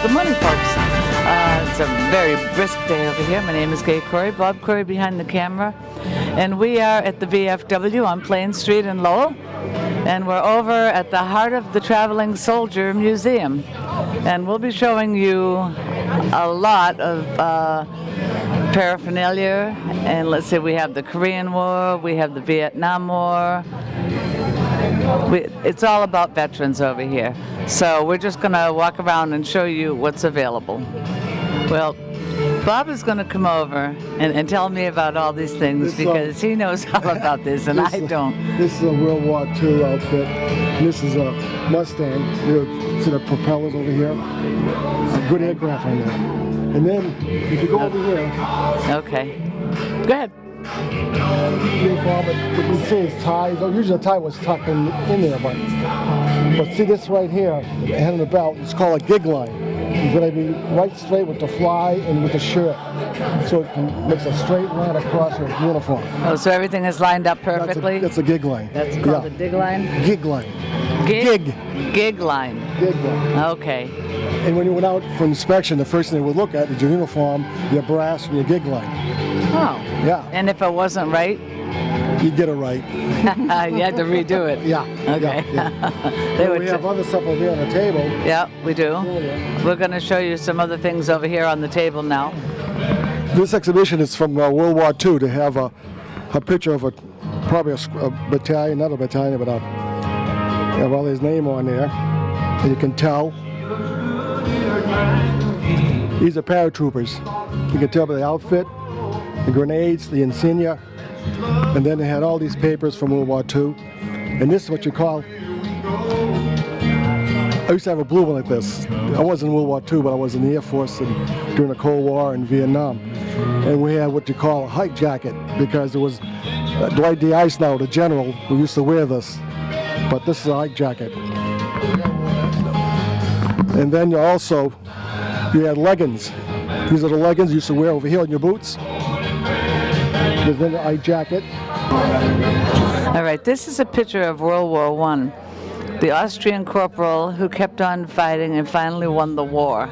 Good morning, folks. It's a very brisk day over here. My name is Gay Corey, Bob Corey behind the camera, and we are at the VFW on Plain Street in Lowell, and we're over at the Heart of the Traveling Soldier Museum, and we'll be showing you a lot of paraphernalia. And let's see, we have the Korean War, we have the Vietnam War. It's all about veterans over here. So we're just going to walk around and show you what's available. Well, Bob is going to come over and tell me about all these things because he knows all about this and I don't. This is a World War II outfit. This is a Mustang. You see the propellers over here? A good aircraft on there. And then, if you go over here... Okay. Go ahead. Uniform, what you see is ties. Oh, usually the tie was tucked in there, but see this right here, the end of the belt, it's called a gig line. It's going to be right straight with the fly and with the shirt, so it makes a straight line across your uniform. Oh, so everything is lined up perfectly? That's a gig line. That's called a dig line? Gig line. Gig line. Gig line. Okay. And when you went out for inspection, the first thing they would look at is your uniform, your brass, and your gig line. Oh. Yeah. And if it wasn't right? You'd get it right. You had to redo it. Yeah. Okay. Yeah. We have other stuff over here on the table. Yeah, we do. We're going to show you some other things over here on the table now. This exhibition is from World War II. To have a picture of probably a battalion, not a battalion, but have all his name on there, and you can tell. These are paratroopers. You can tell by the outfit, the grenades, the insignia, and then they had all these papers from World War II. And this is what you call, I used to have a blue one like this. I wasn't in World War II, but I was in the Air Force during the Cold War in Vietnam. And we had what you call a hike jacket, because it was Dwight D. Eisenhower, the general, who used to wear this. But this is a hike jacket. And then you had leggings. These are the leggings you used to wear over here on your boots. There's then the hike jacket. All right, this is a picture of World War I. The Austrian corporal who kept on fighting and finally won the war.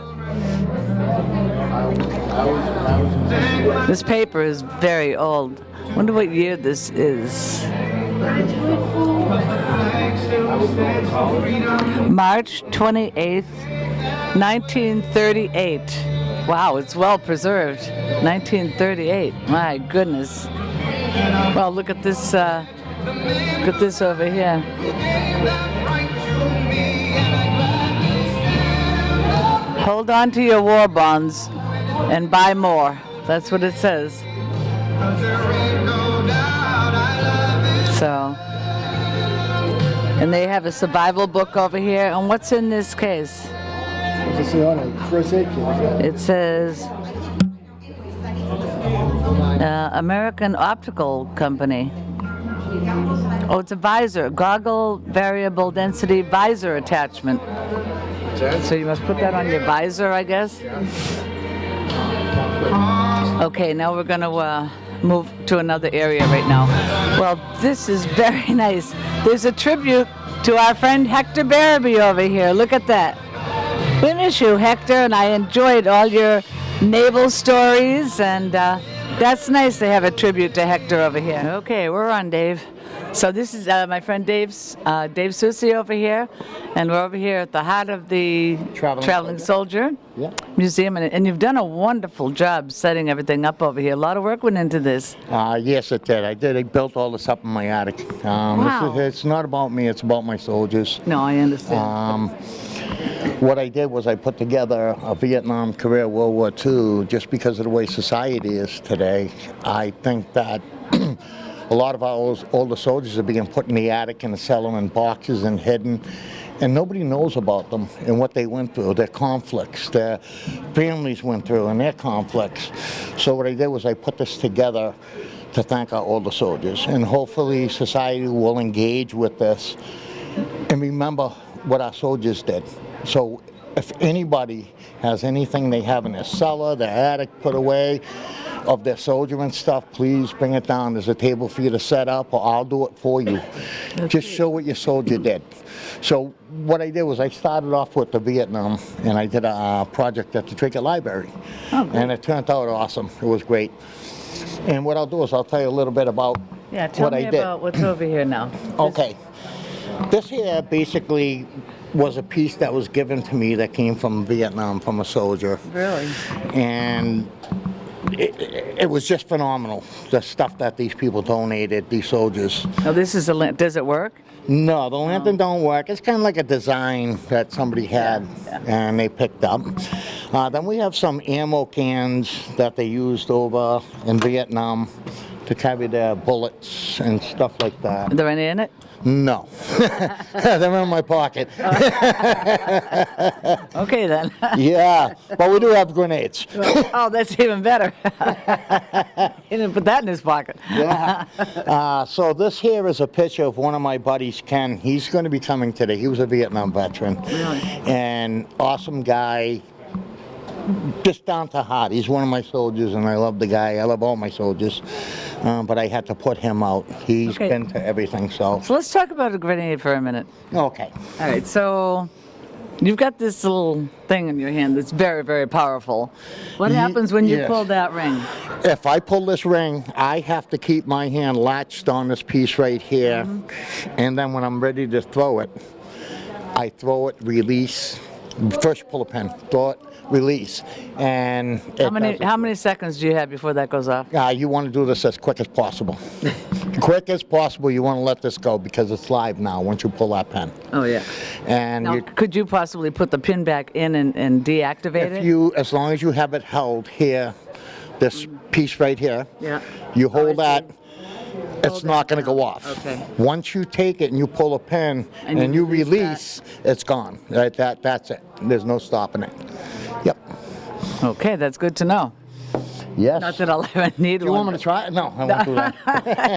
This paper is very old. Wonder what year this is. March 28th, 1938. Wow, it's well preserved. 1938. My goodness. Well, look at this. Look at this over here. Hold on to your war bonds and buy more. That's what it says. So, and they have a survival book over here. And what's in this case? What's it say on it? First aid kit. It says American Optical Company. Oh, it's a visor, goggle variable density visor attachment. So you must put that on your visor, I guess. Okay, now we're going to move to another area right now. Well, this is very nice. There's a tribute to our friend Hector Barabee over here. Look at that. We miss you, Hector, and I enjoyed all your naval stories, and that's nice to have a tribute to Hector over here. Okay, we're on, Dave. So this is my friend Dave Susi over here, and we're over here at the Heart of the Traveling Soldier Museum, and you've done a wonderful job setting everything up over here. A lot of work went into this. Yes, it did. I built all this up in my attic. Wow. It's not about me, it's about my soldiers. No, I understand. What I did was I put together a Vietnam, Korea, World War II, just because of the way society is today. I think that a lot of our older soldiers are being put in the attic and cellar in boxes and hidden, and nobody knows about them and what they went through, their conflicts, their families went through and their conflicts. So what I did was I put this together to thank our older soldiers, and hopefully society will engage with this and remember what our soldiers did. So if anybody has anything they have in their cellar, their attic put away, of their soldier and stuff, please bring it down. There's a table for you to set up, or I'll do it for you. Just show what your soldier did. So what I did was I started off with the Vietnam, and I did a project at the Trinket Library. And it turned out awesome. It was great. And what I'll do is I'll tell you a little bit about Yeah, tell what me I did. about what's over here now. Okay. This here basically was a piece that was given to me that came from Vietnam, from a soldier. Really? And it was just phenomenal, the stuff that these people donated, these soldiers. Oh, this is does it work? No, the lantern don't work. It's kind of like a design that somebody had and they picked up. Then we have some ammo cans that they used over in Vietnam to carry their bullets and stuff like that. Are there any in it? No. They're in my pocket. Okay then. Yeah, but we do have grenades. Oh, that's even better. He didn't put that in his pocket. Yeah. So this here is a picture of one of my buddies, Ken. He's going to be coming today. He was a Vietnam veteran. Really? And awesome guy. Just down to heart. He's one of my soldiers, and I love the guy. I love all my soldiers. But I had to put him out. He's Okay. been to everything, so. So let's talk about a grenade for a minute. Okay. All right, so you've got this little thing in your hand that's very, very powerful. What happens when you yes. pull that ring? If I pull this ring, I have to keep my hand latched on this piece right here. And then when I'm ready to throw it, I throw it, release. First pull a pin, throw it, release. And How many seconds do you have before that goes off? you want to do this as quick as possible. Quick as possible, you want to let this go because it's live now once you pull that pin. Oh yeah. And Now, you, could you possibly put the pin back in and deactivate if it? you, as long as you have it held here, this piece right here, Yeah. you I hold see. that, it's Hold not that going to go down. off. Okay. Once you take it and you pull a pin And and you you release release, it's gone. Right, that's it. There's no stopping it. Yep. Okay, that's good to know. Yes. Not that I'll ever need you one. want me to try it? No, I won't do that.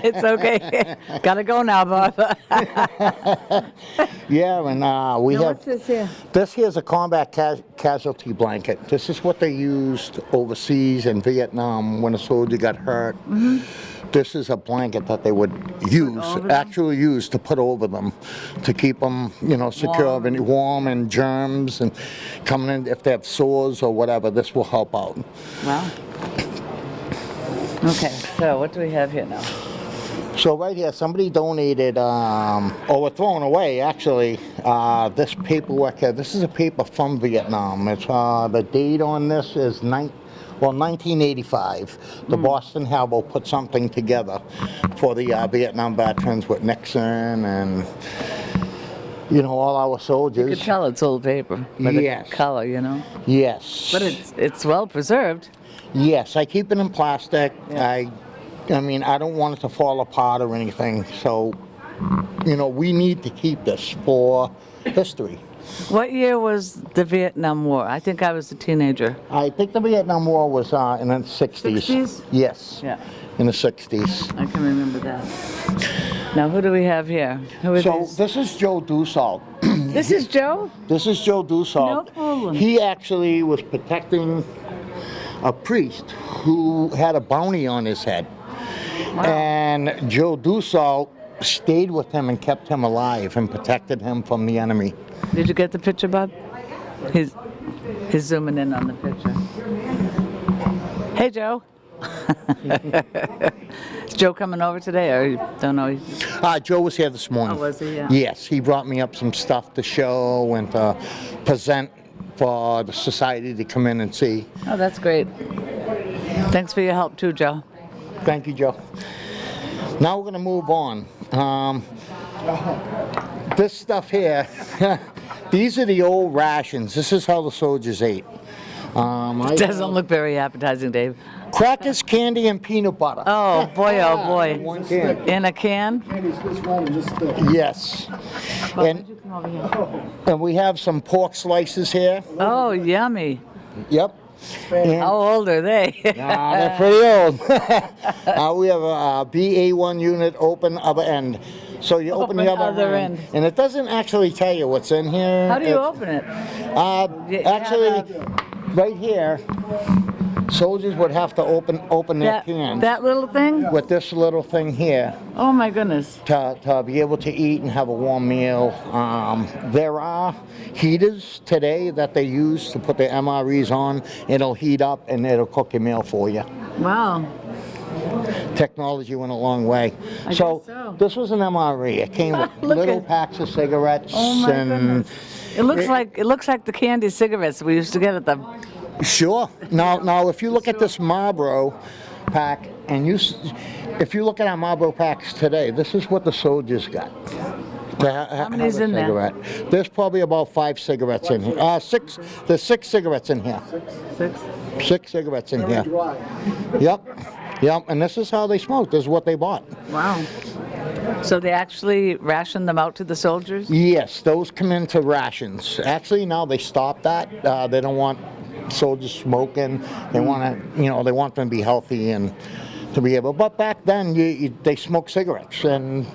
It's okay. Gotta go now, Bob. Yeah, and we Now, have. what's this here? This here's a combat casualty blanket. This is what they used overseas in Vietnam when a soldier got hurt. This is a blanket that they would use, over them? actually use to put over them to keep them, secure Warm. and warm and germs and coming in if they have sores or whatever. This will help out. Wow. Okay, so what do we have here now? So right here, somebody donated, or we're throwing away actually, this paperwork here. This is a paper from Vietnam. It's the date on this is 1985. The Boston Herald put something together for the Vietnam veterans with Nixon and all our You soldiers. could tell it's old paper by Yes. the color, Yes. But it's well preserved. Yes, I keep it in plastic. Yeah. I mean, I don't want it to fall apart or anything. So, we need to keep this for history. What year was the Vietnam War? I think I was a teenager. I think the Vietnam War was in the 60s. 60s? Yes, Yeah, in the 60s. I can remember that. Now, who do we have here? Who are So these? this is Joe Dussault. This is Joe? This is Joe Dussault. No problem. He actually was protecting a priest who had a bounty on his head. And Joe Dussault stayed with him and kept him alive and protected him from the enemy. Did you get the picture, Bob? He's zooming in on the picture. Hey, Joe. Is Joe coming over today, or you don't know? Joe was here this morning. Oh, was he? Yeah. Yes, he brought me up some stuff to show and to present for the society to come in and see. Oh, that's great. Thanks for your help too, Joe. Thank you, Joe. Now we're going to move on. This stuff here, these are the old rations. This is how the soldiers ate. Doesn't look very appetizing, Dave. Crackers, candy, and peanut butter. Oh boy, oh boy. One can. In a can? Maybe it's this one and this thick. Yes. Bob, And, would you come over here? and we have some pork slices here. Oh, yummy. Yep. And, How old are they? they're pretty old. We have a BA1 unit open other end. So you open the Open other other end, end. and it doesn't actually tell you what's in here. How do you It's- open it? You Actually, have right here, soldiers would have to open their cans That little thing? with this little thing here Oh my goodness. to be able to eat and have a warm meal. There are heaters today that they use to put the MREs on. It'll heat up and it'll cook your meal for you. Wow. Technology went a long way. I guess so. This was an MRE. It came with Look little at- packs of cigarettes Oh my and goodness. It looks like the candy cigarettes we used to get at the. sure. Now if you look at this Marlboro pack and if you look at our Marlboro packs today, this is what the soldiers got. How many's in there? there? There's probably about 5 cigarettes in here. 6. There's 6 cigarettes in here. 6. 6 cigarettes in here. Dry. Yep. And this is how they smoked. This is what they bought. Wow. So they actually ration them out to the soldiers? Yes, those come into rations. Actually, now they stopped that. They don't want soldiers smoking. They want to, they want them to be healthy and to be able. But back then, they smoked cigarettes, and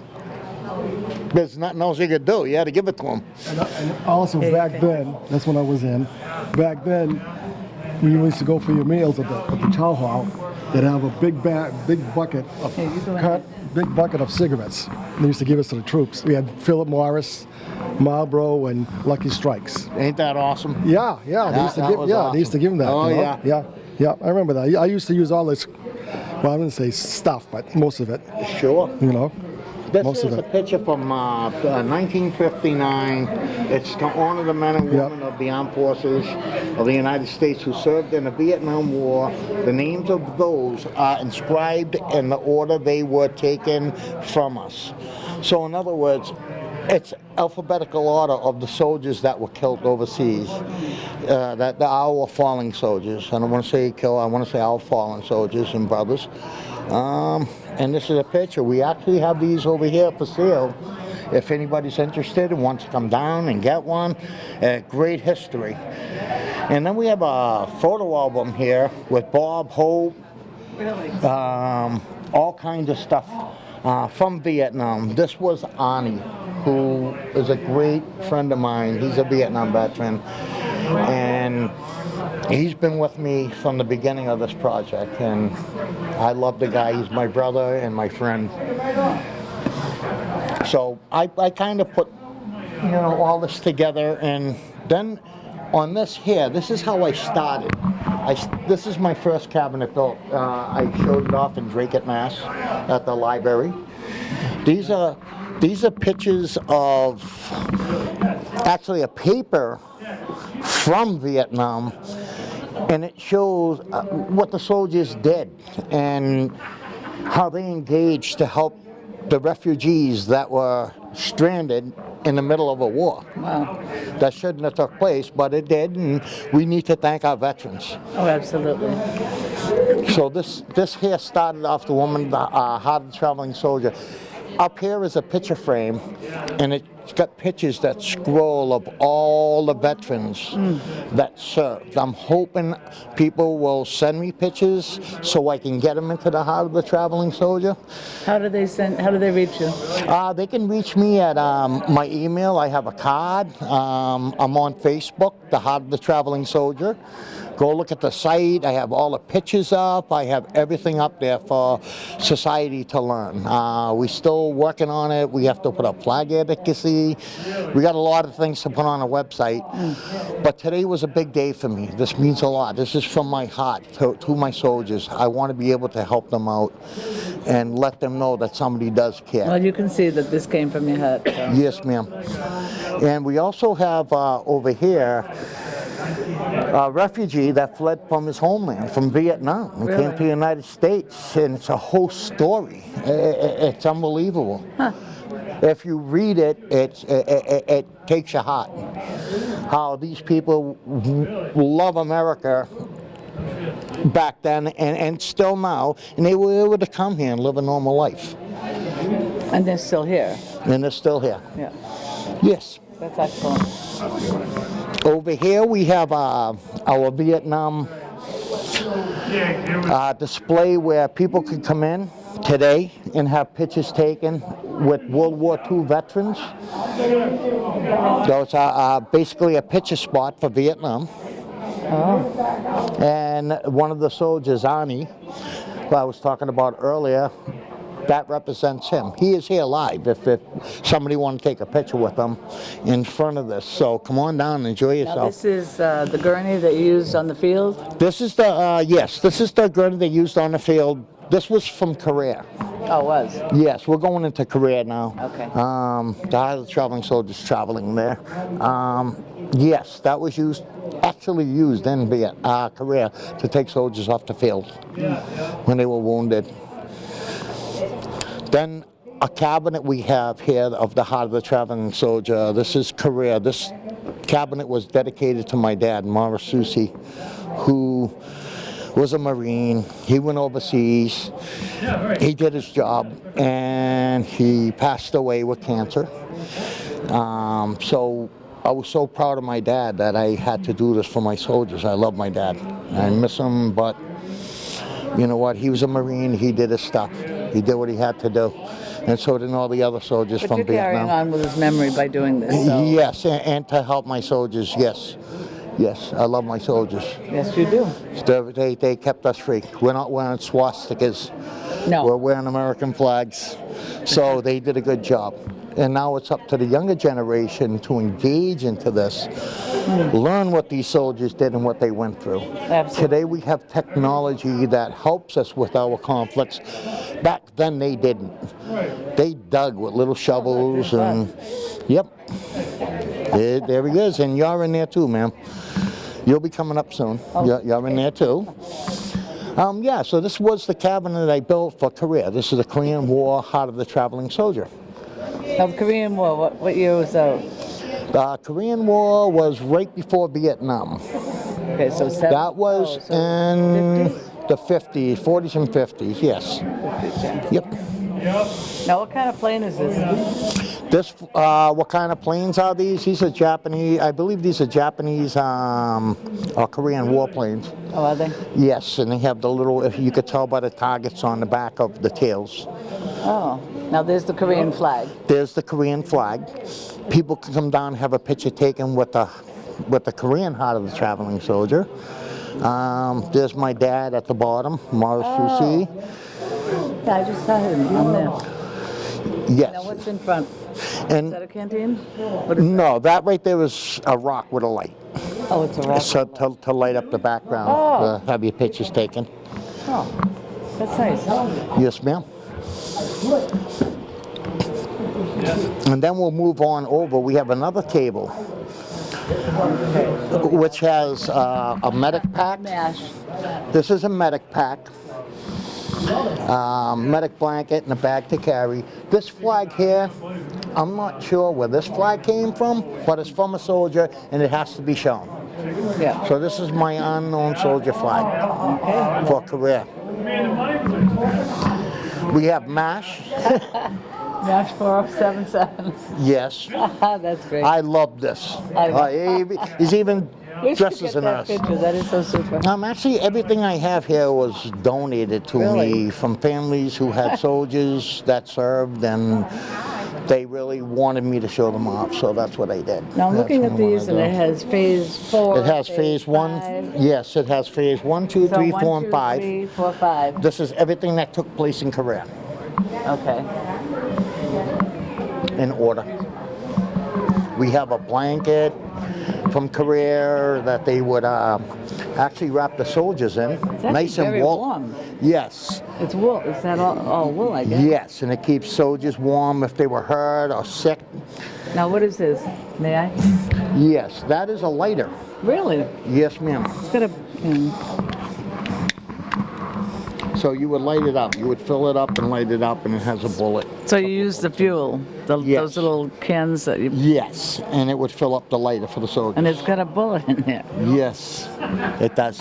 there's nothing else you could do. You had to give it to them. And also back then, that's when I was in. Back then, when you used to go for your meals at the chow hall, they'd have a big bucket of Hey, you go ahead. big bucket of cigarettes. They used to give us to the troops. We had Philip Morris, Marlboro, and Lucky Strikes. Ain't that awesome? Yeah. They used to that give. was Yeah, they used to give them that. Oh, you know? yeah. Yeah. I remember that. I used to use all this. Well, I didn't say stuff, but most of it. Sure. You know. This Most is of a it. picture from 1959. It's to honor the men and women of the armed forces of the United States who served in the Vietnam War. The names of those are inscribed in the order they were taken from us. So in other words, it's alphabetical order of the soldiers that were killed overseas. That our fallen soldiers. I don't want to say kill. I want to say our fallen soldiers and brothers. And this is a picture. We actually have these over here for sale. If anybody's interested and wants to come down and get one, great history. And then we have a photo album here with Bob Hope, all kinds of stuff from Vietnam. This was Arnie, who is a great friend of mine. He's a Vietnam veteran. And he's been with me from the beginning of this project, and I love the guy. He's my brother and my friend. So I kind of put, all this together, and then on this here, this is how I started. This is my first cabinet built. I showed it off in Drake, Mass, at the library. These are pictures of actually a paper from Vietnam, and it shows what the soldiers did and how they engaged to help the refugees that were stranded in the middle of a war. Wow. That shouldn't have took place, but it did, and we need to thank our veterans. Oh, absolutely. So this here started off the woman, the Heart of the Traveling Soldier. Up here is a picture frame, and it's got pictures that scroll of all the veterans that served. I'm hoping people will send me pictures so I can get them into the Heart of the Traveling Soldier. How do they reach you? They can reach me at my email. I have a card. I'm on Facebook, the Heart of the Traveling Soldier. Go look at the site. I have all the pictures up. I have everything up there for society to learn. We're still working on it. We have to put up flag advocacy. We got a lot of things to put on a website. But today was a big day for me. This means a lot. This is from my heart to my soldiers. I want to be able to help them out and let them know that somebody does care. Well, you can see that this came from your heart. So. Yes, ma'am. And we also have over here a refugee that fled from his homeland, from Vietnam, and came to the United States, and it's a whole story. It's unbelievable. Huh. If you read it, it takes your heart. How these people love America back then and still now, and they were able to come here and live a normal life. And they're still here. And they're still here. Yeah. Yes. That's excellent. Over here we have our Vietnam display where people could come in today and have pictures taken with World War II veterans. So it's basically a picture spot for Vietnam. Oh. And one of the soldiers, Ani, who I was talking about earlier, that represents him. He is here live if somebody want to take a picture with him in front of this. So come on down and enjoy Now yourself. this is the gurney that you used on the field? This is the, yes, this is the gurney they used on the field. This was from Korea. Oh, it was. Yes, we're going into Korea now. Okay. The highly traveling soldiers traveling there. Yes, that was actually used in Korea to take soldiers off the field when they were wounded. Then a cabinet we have here of the Heart of the Traveling Soldier. This is Korea. This cabinet was dedicated to my dad, Morris Susi, who was a Marine. He went overseas. He did his job, and he passed away with cancer. So I was so proud of my dad that I had to do this for my soldiers. I love my dad. I miss him, but you know what? He was a Marine. He did his stuff. He did what he had to do. And so did all the other soldiers But from you're carrying Vietnam. on with his memory by doing this. So. Yes, and to help my soldiers, yes. Yes, I love my soldiers. Yes, you do. They kept us free. We're not wearing swastikas. No. We're wearing American flags. So they did a good job. And now it's up to the younger generation to engage into this, learn what these soldiers did and what they went through. Absolutely. Today we have technology that helps us with our conflicts. Back then they didn't. They dug with little shovels and, yep. There he is, and you're in there too, ma'am. You'll be coming up soon. You're in there too. Yeah, so this was the cabinet I built for Korea. This is the Korean War, Heart of the Traveling Soldier. Now, the Korean War, what year was that? The Korean War was right before Vietnam. Okay, so That was in 50s? the 50s, 40s and 50s, yes. 50s, Yep. Now, what kind of plane is this? This, what kind of planes are these? These are Japanese, I believe these are Japanese or Korean war planes. Oh, are they? Yes, and they have the little, if you could tell by the targets on the back of the tails. Oh, now there's the Korean flag. There's the Korean flag. People can come down and have a picture taken with the Korean Heart of the Traveling Soldier. There's my dad at the bottom, Morris Susi. Yeah, I just saw him on there. Yes. Now, what's in front? And Is that a canteen? What is no, that right there is a rock with a light. Oh, it's a rock. So to light up the background, Oh. to have your pictures taken. Oh, that's nice. Yes, ma'am. And then we'll move on over. We have another table, which has a medic pack. MASH. This is a medic pack. Medic blanket and a bag to carry. This flag here, I'm not sure where this flag came from, but it's from a soldier and it has to be shown. Yeah. So this is my unknown soldier flag for Korea. We have MASH. MASH 4077. Yes. That's great. I love this. He's even We should dressed get as a that nurse. picture. That is so super. Actually, everything I have here was donated to Really? me from families who had soldiers that served, and they really wanted me to show them off, so that's what I did. Now I'm That's looking what at I wanna these, and do. it has phase 4. It has phase 1. 5. Yes, it has phase 1, 2, So 3, 1, 4, 2, and 5. 3, 4, 5. This is everything that took place in Korea, Okay. in order. We have a blanket from Korea that they would actually wrap the soldiers in. It's actually Nice and very warm. warm. Yes. It's wool. Is that all wool, I guess? Yes, and it keeps soldiers warm if they were hurt or sick. Now what is this? May I? Yes, that is a lighter. Really? Yes, ma'am. It's got a. So you would light it up. You would fill it up and light it up, and it has a bullet. So you use the fuel, Yes. those little cans that you, Yes, and it would fill up the lighter for the soldiers. and it's got a bullet in there. Yes, it does.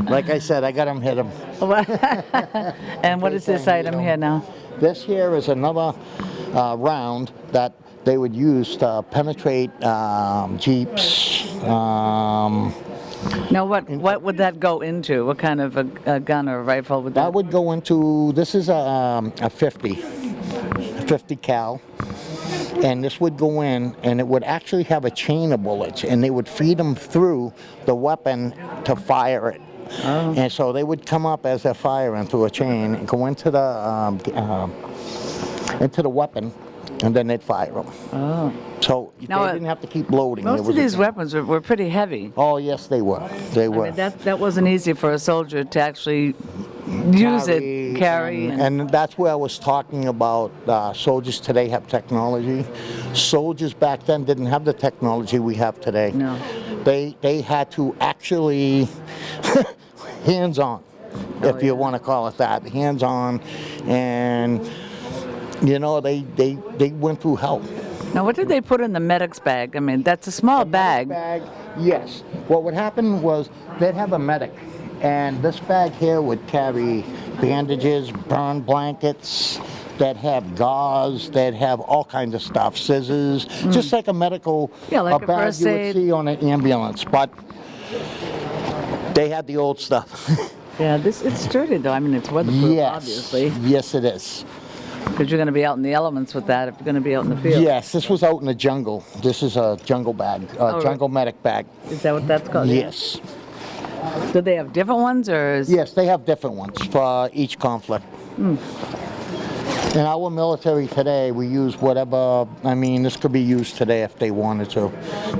Like I said, I got him hit him. And what is this item here now? This here is another round that they would use to penetrate Jeeps. Now what would that go into? What kind of a gun or a rifle would That that? would go into, this is a 50 cal. and this would go in, and it would actually have a chain of bullets, and they would feed them through the weapon to fire it. Oh. And so they would come up as they're firing through a chain and go into the weapon, and then they'd fire them. Oh. So Now, they didn't have to keep loading. Most There of was a- these weapons were pretty heavy. Oh yes, they were. They I were. mean, that wasn't easy for a soldier to actually use it, carry. and that's where I was talking about soldiers today have technology. Soldiers back then didn't have the technology we have today. No. They had to actually hands-on, if you want to call it that, hands-on, and you know they went through hell. Now, what did they put in the medic's bag? I mean, that's a small bag. Yes. What would happen was they'd have a medic, and this bag here would carry bandages, burn blankets, that have gauze, that have all kinds of stuff, scissors, just like a medical Yeah, like a bag first you would aid. see on an ambulance, but they had the old stuff. Yeah, it's sturdy though. I mean, it's weatherproof, Yes. obviously, Yes, it is. because you're going to be out in the elements with that if you're going to be out in the field. Yes, this was out in the jungle. This is a jungle bag, right. jungle medic bag. Is that what that's called? Yes. Do they have different ones, or is... Yes, they have different ones for each conflict. In our military today, we use whatever, I mean, this could be used today if they wanted to.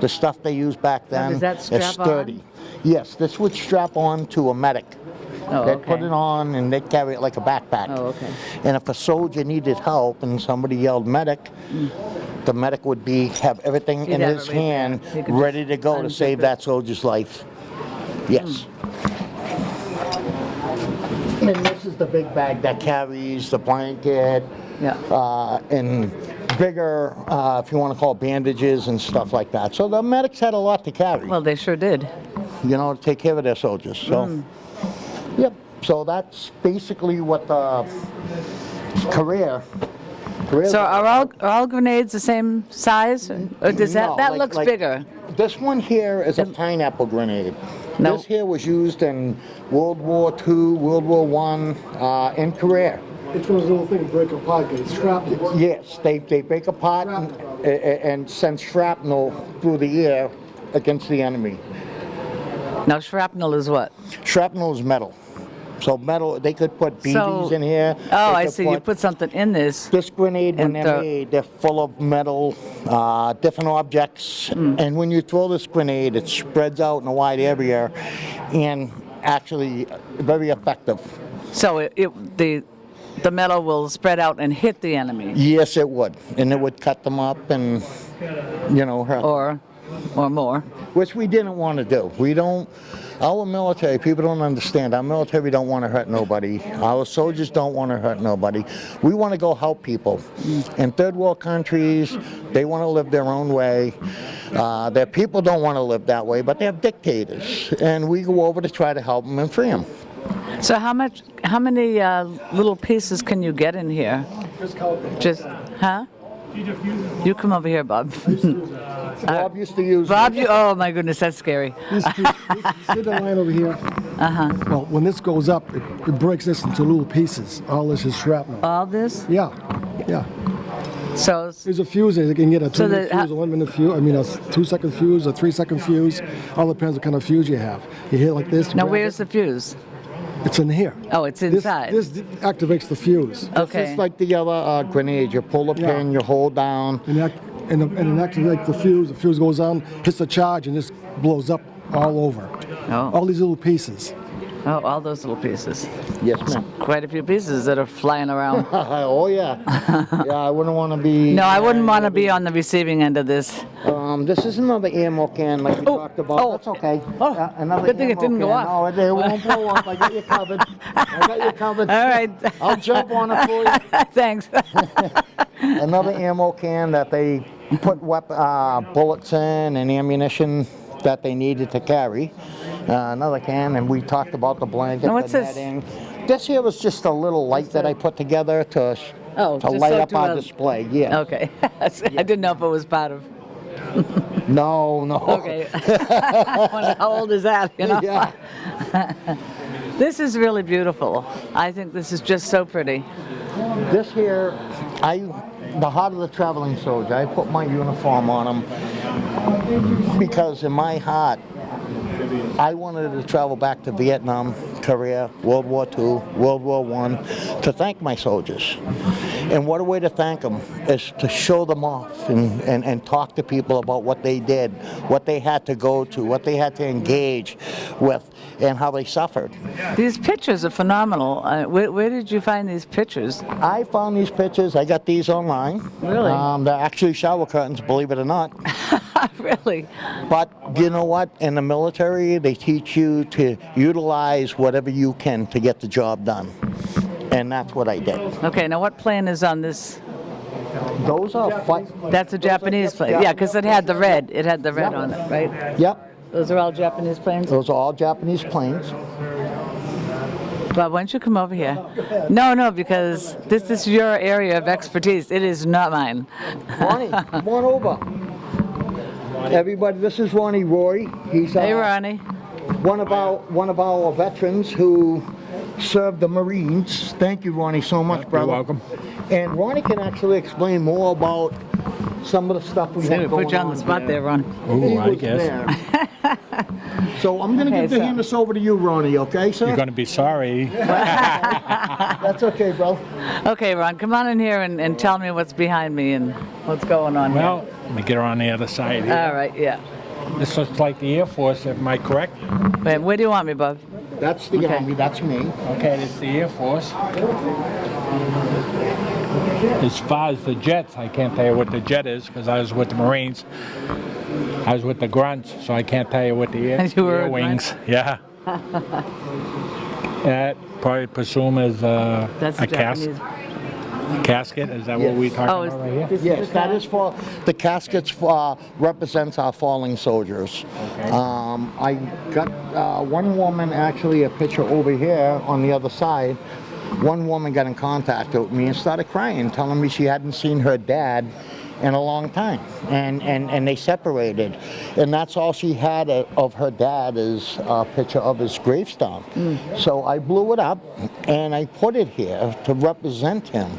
The stuff they used back then does that is strap sturdy. on? Yes, this would strap on to a medic. Oh, They'd put okay. it on and they'd carry it like a backpack. Oh, okay. And if a soldier needed help and somebody yelled medic, the medic would have everything He'd in have his it right there. hand He could ready just to go to unzip save it. that soldier's life. Yes. And this is the big bag that carries the blanket, Yeah. and bigger, if you want to call it bandages and stuff like that. So the medics had a lot to carry, Well, they sure did. you know, to take care of their soldiers. So, yep. So that's basically what the career. So are all grenades the same size, or does No, that like- looks like- bigger? This one here is a pineapple grenade. No. This here was used in World War II, World War I, in Korea. Each one of those little things break apart, get shrapnel. Yes, they break apart and send shrapnel through the air against the enemy. Now shrapnel is what? Shrapnel is metal. So metal, they could put BBs in here. Oh, They I could see. You put something in this. This grenade, when And they're throw- made, they're full of metal, different objects, and when you throw this grenade, it spreads out in a wide area, and actually very effective. So the metal will spread out and hit the enemy, Yes, it would, and it would cut them up, and you know, hurt. or more. Which we didn't want to do. We don't. Our military, people don't understand. Our military don't want to hurt nobody. Our soldiers don't want to hurt nobody. We want to go help people. In third world countries, they want to live their own way. Their people don't want to live that way, but they have dictators, and we go over to try to help them and free them. So how many little pieces can you get in here? Just, huh? You come over here, Bob. Bob used to use. Bob, oh my goodness, that's scary. See the line over here? Well, when this goes up, it breaks this into little pieces. All this is shrapnel. All this? Yeah, yeah. So, There's a fuse that you can get a 2-minute the- fuse, a 1-minute fuse, I mean a 2-second fuse, a 3-second fuse. All depends what kind of fuse you have. You hit it like this. now grab where's it, the fuse? It's in here. Oh, it's This, inside. this activates the fuse. Okay. It's like the other grenade. You pull the Yeah. pin, you hold down. And it activates the fuse goes on, hits the charge, and this blows up all over. Oh. All these little pieces. Oh, all those little pieces. Yes, ma'am. Quite a few pieces that are flying around. Oh yeah. Yeah, I wouldn't want to be. No, I wouldn't want to be on the receiving end of this. This is another ammo can like we talked about. oh. That's okay. Oh, Another good thing it ammo didn't go can. off. No, it won't blow up. I got you covered. I got you covered. All right. I'll jump on it for you. Thanks. Another ammo can that they put bullets in and ammunition that they needed to carry. Another can, and we talked about the blanket, Now, what's the this? netting. This here was just a little light that I put together to Just light so up to, our display. Yeah. Okay. I didn't know if it was part of. No. Okay. I wonder how old is that? You know. Yeah. This is really beautiful. I think this is just so pretty. This here, the heart of the traveling soldier. I put my uniform on him because in my heart, I wanted to travel back to Vietnam, Korea, World War II, World War I, to thank my soldiers. And what a way to thank them is to show them off and talk to people about what they did, what they had to go to, what they had to engage with, and how they suffered. These pictures are phenomenal. Where did you find these pictures? I found these pictures, I got these online. Really? They're actually shower curtains, believe it or not. Really? But you know what? In the military, they teach you to utilize whatever you can to get the job done. And that's what I did. Okay, now what plane is on this? Those are That's a Japanese plane. Yeah, because it had the red. It had the red on it, right? Yep. Those are all Japanese planes? Those are all Japanese planes. Bob, why don't you come over here? No, because this is your area of expertise. It is not mine. Ronnie, come on over. Everybody, this is Ronnie Roy. He's Hey, Ronnie. one of our veterans who served the Marines. Thank you, Ronnie, so much, brother. You're welcome. And Ronnie can actually explain more about some of the stuff we See, we had going put you on the spot there, Ron. He Ooh, I was guess. there. So I'm going to Okay, hand this over to you, Ronnie, okay, sir? You're going to be sorry. That's okay, bro. Okay, Ron, come on in here and tell me what's behind me and what's going on Well, let me get her on the other side here. here. All right, yeah. This looks like the Air Force, am I correct? Wait, where do you want me, Bob? That's the Okay. Army, that's me. Okay, this is the Air Force. As far as the jets, I can't tell you what the jet is because I was with the Marines. I was with the grunts, so I can't tell you what the air, You were air a grunt? wings. Yeah. That probably presume is That's a a Japanese. casket. Is that what Yes. we're talking Oh, about right here? this Yes, is the that is for, the caskets represents our falling soldiers. I got one woman, actually a picture over here on the other side. One woman got in contact with me and started crying, telling me she hadn't seen her dad in a long time, and they separated, and that's all she had of her dad is a picture of his gravestone. So I blew it up and I put it here to represent him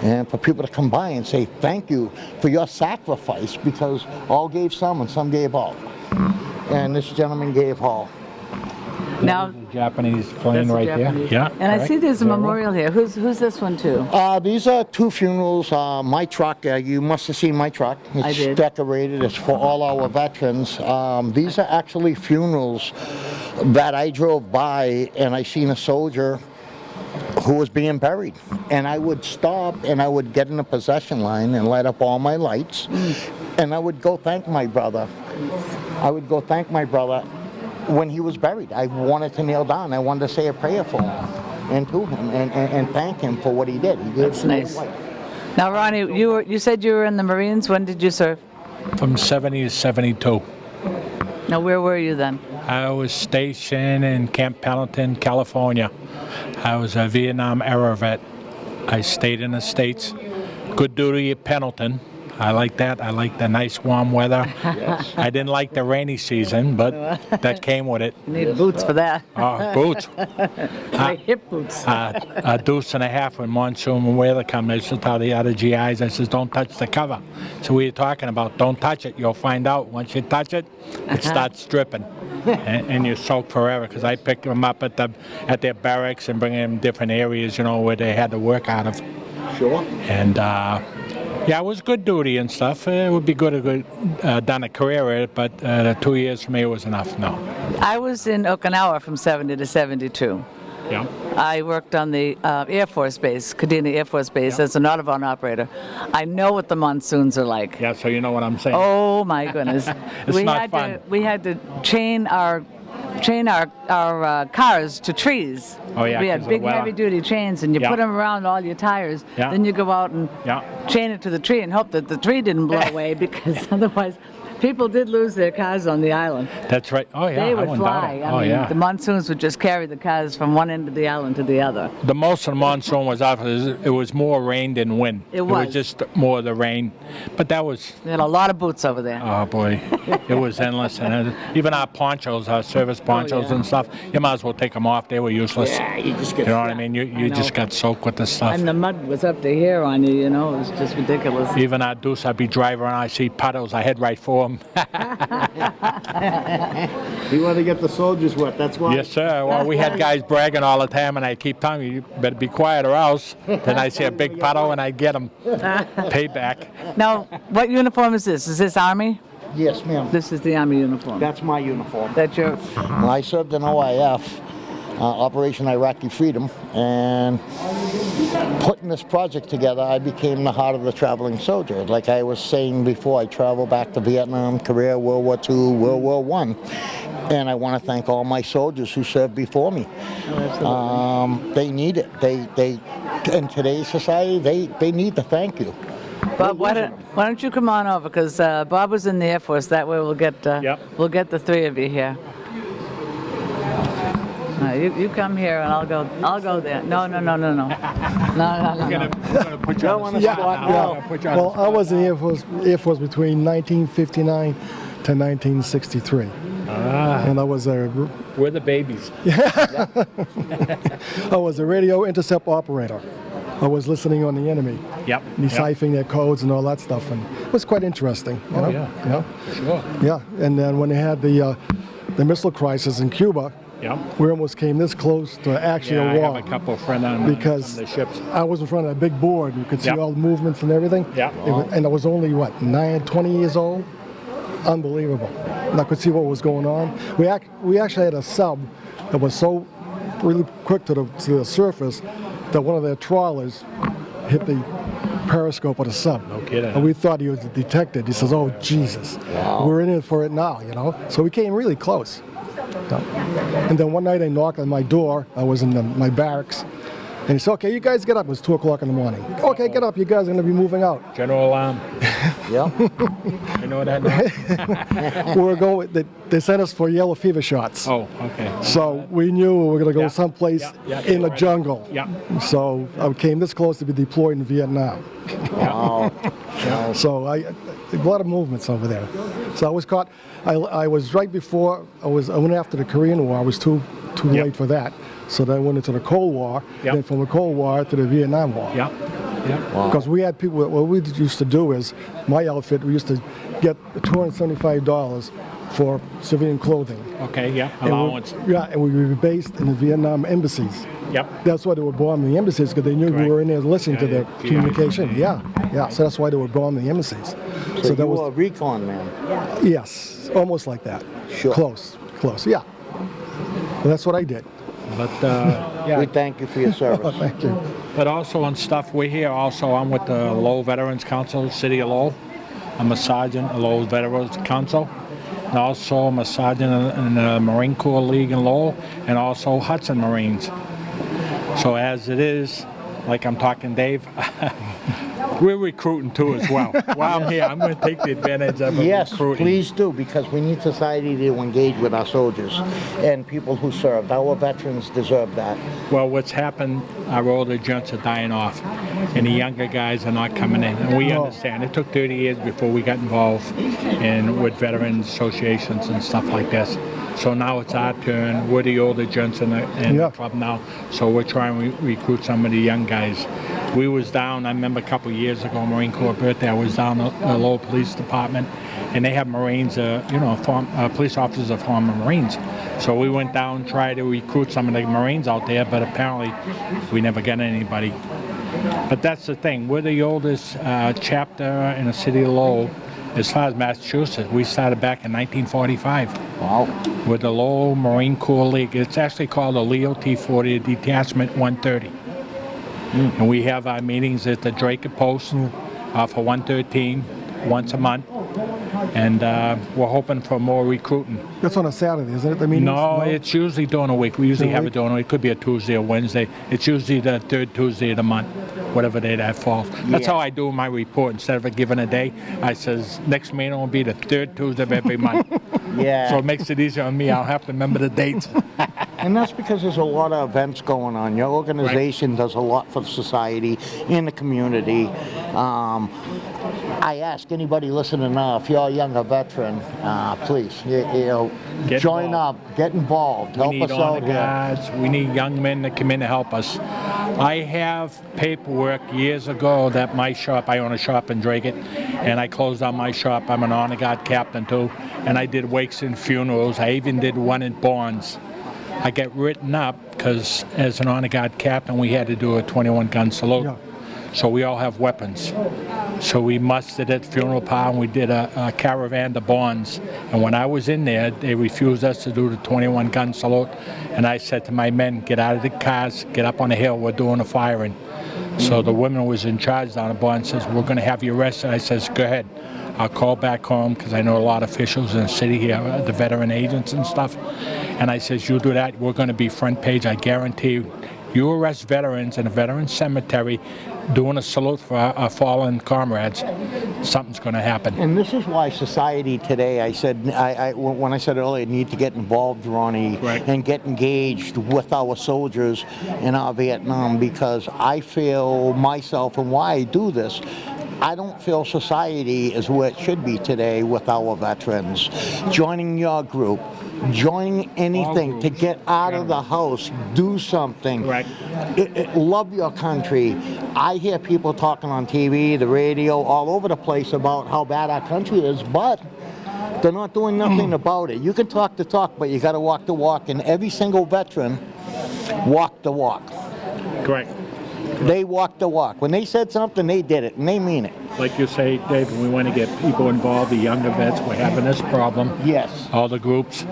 and for people to come by and say thank you for your sacrifice, because all gave some and some gave all, and this gentleman gave all. Now, The Japanese plane that's a right Japanese. there. Yeah. And I correct. see there's a Is that right? memorial here. Who's this one to? These are two funerals. My truck, you must have seen my truck. It's I did. decorated. It's for all our veterans. These are actually funerals that I drove by and I seen a soldier who was being buried. And I would stop and I would get in the procession line and light up all my lights. And I would go thank my brother. When he was buried. I wanted to kneel down. I wanted to say a prayer for him and to him and thank him for what he did. He gave That's his nice. life. Now, Ronnie, you said you were in the Marines. When did you serve? From 70 to 72. Now, where were you then? I was stationed in Camp Pendleton, California. I was a Vietnam era vet. I stayed in the States. Good duty at Pendleton. I like that. I like the nice warm weather. I didn't like the rainy season, but that came with it. You need boots for that. Boots. Like hip boots. A deuce and a half when monsoon weather comes. I used to tell the other GIs, I says, don't touch the cover. So we were talking about, don't touch it. You'll find out. Once you touch it, it starts dripping. And you're soaked forever, because I pick them up at their barracks and bring them different areas, where they had to work out of. Sure. And yeah, it was good duty and stuff. It would be good to done a career at it, but the 2 years for me was enough. No. I was in Okinawa from 70 to 72. Yeah. I worked on the Air Force Base, Kadena Air Force Base, as an Audubon operator. I know what the monsoons are like. Yeah. So you know what I'm saying. Oh my goodness! It's not fun. We had to chain our cars to trees. Oh, yeah, We 'cause had of big the weather. heavy-duty chains, and you Yeah. put them around all your tires. Yeah. Then you go out and Yeah. chain it to the tree and hope that the tree didn't blow away, because otherwise People did lose their cars on the island. That's right. Oh yeah, They I would wouldn't doubt fly. it. I Oh mean, yeah. the monsoons would just carry the cars from one end of the island to the other. The most of the monsoon was off. It was more rain than wind. It was. just more of the rain, but that was. They had a lot of boots over there. Oh boy, it was endless, and even our ponchos, our service ponchos yeah. and stuff. You might as well take them off; they were useless. Yeah, you just get. You know what I mean? You know. just got soaked with the stuff. And the mud was up to here on you, you know. It was just ridiculous. Even our deuce, I'd be driving around, I see puddles, I head right for them. You want to get the soldiers wet. That's why. Yes, sir. Well, we had guys bragging all the time, and I keep telling you, you better be quiet or else. Then I see a big puddle, and I get them. Payback. Now, what uniform is this? Is this Army? Yes, ma'am. This is the Army uniform. That's my uniform. That's your. When I served in OIF, Operation Iraqi Freedom, and putting this project together, I became the heart of the traveling soldier. Like I was saying before, I traveled back to Vietnam, Korea, World War II, World War I, and I want to thank all my soldiers who served before me. They need it. They in today's society, they need to thank you. Bob, why don't you come on over? Because Bob was in the Air Force. That way we'll get Yep. we'll get the three of you here. You come here and I'll go there. No. We're gonna put you on the Yeah, spot now. yeah. We're gonna put you on the Well, I was in the Air Force between 1959 to 1963. And I was We're the babies. I was a radio intercept operator. I was listening on the enemy, Yep. deciphering their codes and all that stuff, and it was quite interesting. You know? yeah. You know? Sure. Yeah. And then when they had the missile crisis in Cuba, Yep. we almost came this close to actually Yeah, a I war. have a couple of friends on Because the ships. I was in front of a big board. You could see Yep. all the movements and everything. Yep. And I was only, 20 years old? Unbelievable. And I could see what was going on. We actually had a sub that was so really quick to the surface that one of their trawlers hit the periscope of the sub. No kidding. And we thought he was detected. He says, "Oh, Jesus. We're in it for it now," you know? So we came really close. And then one night I knocked on my door. I was in my barracks. And he said, "Okay, you guys get up." It was 2 o'clock in the morning. "Okay, get up. You guys are going to be moving out." General alarm. Yeah. You know that now? We're going. They sent us for yellow fever shots. Oh, okay. So we knew we were going to go Yeah. someplace Yeah, in the right. jungle. Yeah. So I came this close to be deployed in Vietnam. Wow. So a lot of movements over there. So I was caught. I was right before I went after the Korean War. I was too Yep. late for that. So then I went into the Cold War. Yep. Then from the Cold War to the Vietnam War. Yeah. Yeah. Because we had people. What we used to do is, my outfit, we used to get $275 for civilian clothing. Okay. Yeah. And Allowance. and we were based in the Vietnam embassies. Yep. That's why they were bombing the embassies, because they knew we Correct. were in there listening to Yeah, their yeah. communication. Yeah. So that's why they were bombing the embassies. So that you was were a recon man. yes, almost like that. Sure. Close. Yeah. And that's what I did. But We yeah. thank you for your service. Thank you. But also on stuff, we're here also, I'm with the Lowell Veterans Council, City of Lowell. I'm a sergeant at Lowell Veterans Council. And also I'm a sergeant in the Marine Corps League in Lowell, and also Hudson Marines. So as it is, like I'm talking Dave, we're recruiting too as well. While I'm here, I'm going to take the advantage of Yes, recruiting. please do, because we need society to engage with our soldiers and people who served. Our veterans deserve that. Well, what's happened, our older gents are dying off, and the younger guys are not coming in. And we understand. It took 30 years before we got involved with veterans associations and stuff like this. So now it's our turn. We're the older gents in the club now, so we're trying to recruit some of the young guys. We was down, I remember a couple of years ago, Marine Corps birthday, I was down at the Lowell Police Department, and they have Marines, police officers of former Marines. So we went down, tried to recruit some of the Marines out there, but apparently we never got anybody. But that's the thing, we're the oldest chapter in the city of Lowell as far as Massachusetts. We started back in 1945. Wow. With the Lowell Marine Corps League. It's actually called the Leo T-40 Detachment 130. And we have our meetings at the Drake Post for 113 once a month. And we're hoping for more recruiting. That's on a Saturday, isn't it? The meetings? No, it's usually during a week. We usually During a have it week? during a week. It could be a Tuesday or Wednesday. It's usually the third Tuesday of the month, whatever day that falls. That's how I do my report. Instead of giving a day, I says next meeting will be the third Tuesday of every month. Yeah. So it makes it easier on me. I'll have to remember the dates. And that's because there's a lot of events going on. Your organization does a lot for society in the community. I ask anybody listening now, if you're a younger veteran, please, Get join involved. up, get involved, We help need us honor out here. guards. We need young men to come in and help us. I have paperwork years ago that my shop, I own a shop in Dracut, and I closed down my shop. I'm an honor guard captain too, and I did wakes and funerals. I even did one at Bonds. I get written up because as an honor guard captain, we had to do a 21 gun salute. Yeah. So we all have weapons. So we mustered at funeral parlor and we did a caravan to Bonds. And when I was in there, they refused us to do the 21 gun salute. And I said to my men, get out of the cars, get up on the hill, we're doing a firing. So the woman was in charge down at Bonds says, we're going to have you arrested. I says, go ahead. I'll call back home because I know a lot of officials in the city here, the veteran agents and stuff. And I says, you do that, we're going to be front page, I guarantee you. You arrest veterans in a veteran cemetery doing a salute for our fallen comrades, something's going to happen. And this is why society today, I said, when I said earlier, need to get involved, Ronnie, Right. and get engaged with our soldiers in our Vietnam, because I feel myself and why I do this, I don't feel society is where it should be today with our veterans. Joining your group, joining anything to groups. get out of the house, do something. Right. Love your country. I hear people talking on TV, the radio, all over the place about how bad our country is, but they're not doing nothing about it. You can talk the talk, but you got to walk the walk, and every single veteran walked the walk. Correct. They walked the walk. When they said something, they did it, and they mean it. Like you say, Dave, we want to get people involved, the younger vets. We're having this problem. Yes. All the groups,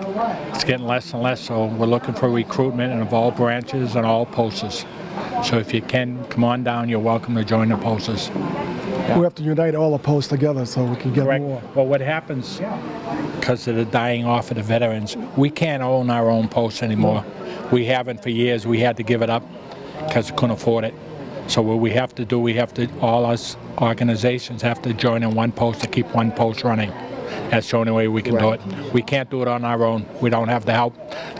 it's getting less and less, so we're looking for recruitment in all branches and all posters. So if you can, come on down, you're welcome to join the posters. We have to unite all the posts together so we can get Correct. more. Well, what happens, because of the dying off of the veterans, we can't own our own posts anymore. We haven't for years. We had to give it up because we couldn't afford it. So what we have to do, all us organizations have to join in one post to keep one post running. That's the only way we can do it. We can't do it on our own. We don't have the help.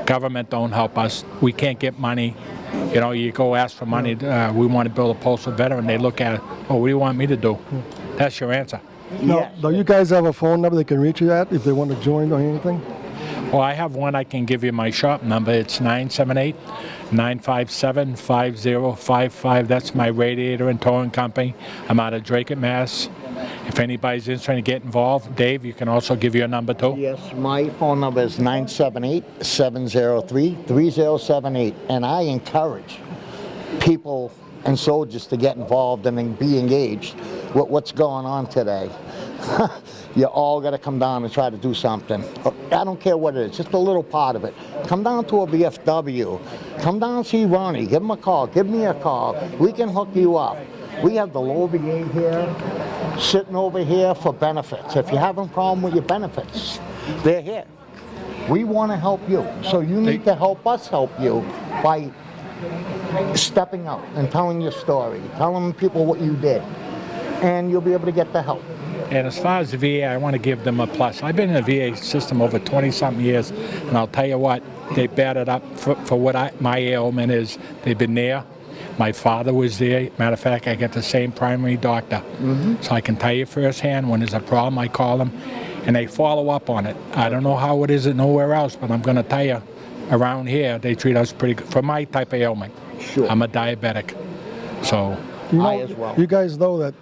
Government don't help us. We can't get money. You know, you go ask for money, we want to build a post for veteran. They look at it, oh, what do you want me to do? That's your answer. Now, do you guys have a phone number they can reach you at if they want to join or anything? Well, I have one. I can give you my shop number. It's 978-957-5055. That's my radiator and towing company. I'm out of Dracut, Mass. If anybody's interested in getting involved, Dave, you can also give your number too. Yes, my phone number is 978-703-3078, and I encourage people and soldiers to get involved and then be engaged with what's going on today. You all got to come down and try to do something. I don't care what it is, just a little part of it. Come down to a VFW. Come down and see Ronnie. Give him a call. Give me a call. We can hook you up. We have the low brigade here, sitting over here for benefits. If you're having a problem with your benefits, they're here. We want to help you. So you need to help us help you by stepping out and telling your story, telling people what you did, and you'll be able to get the help. And as far as the VA, I want to give them a plus. I've been in the VA system over 20-something years, and I'll tell you what, they batted up for what my ailment is. They've been there. My father was there. Matter of fact, I get the same primary doctor. So I can tell you firsthand, when there's a problem, I call them, and they follow up on it. I don't know how it is nowhere else, but I'm going to tell you, around here, they treat us pretty good for my type of ailment. Sure. I'm a diabetic. So You know, I as well. You guys know that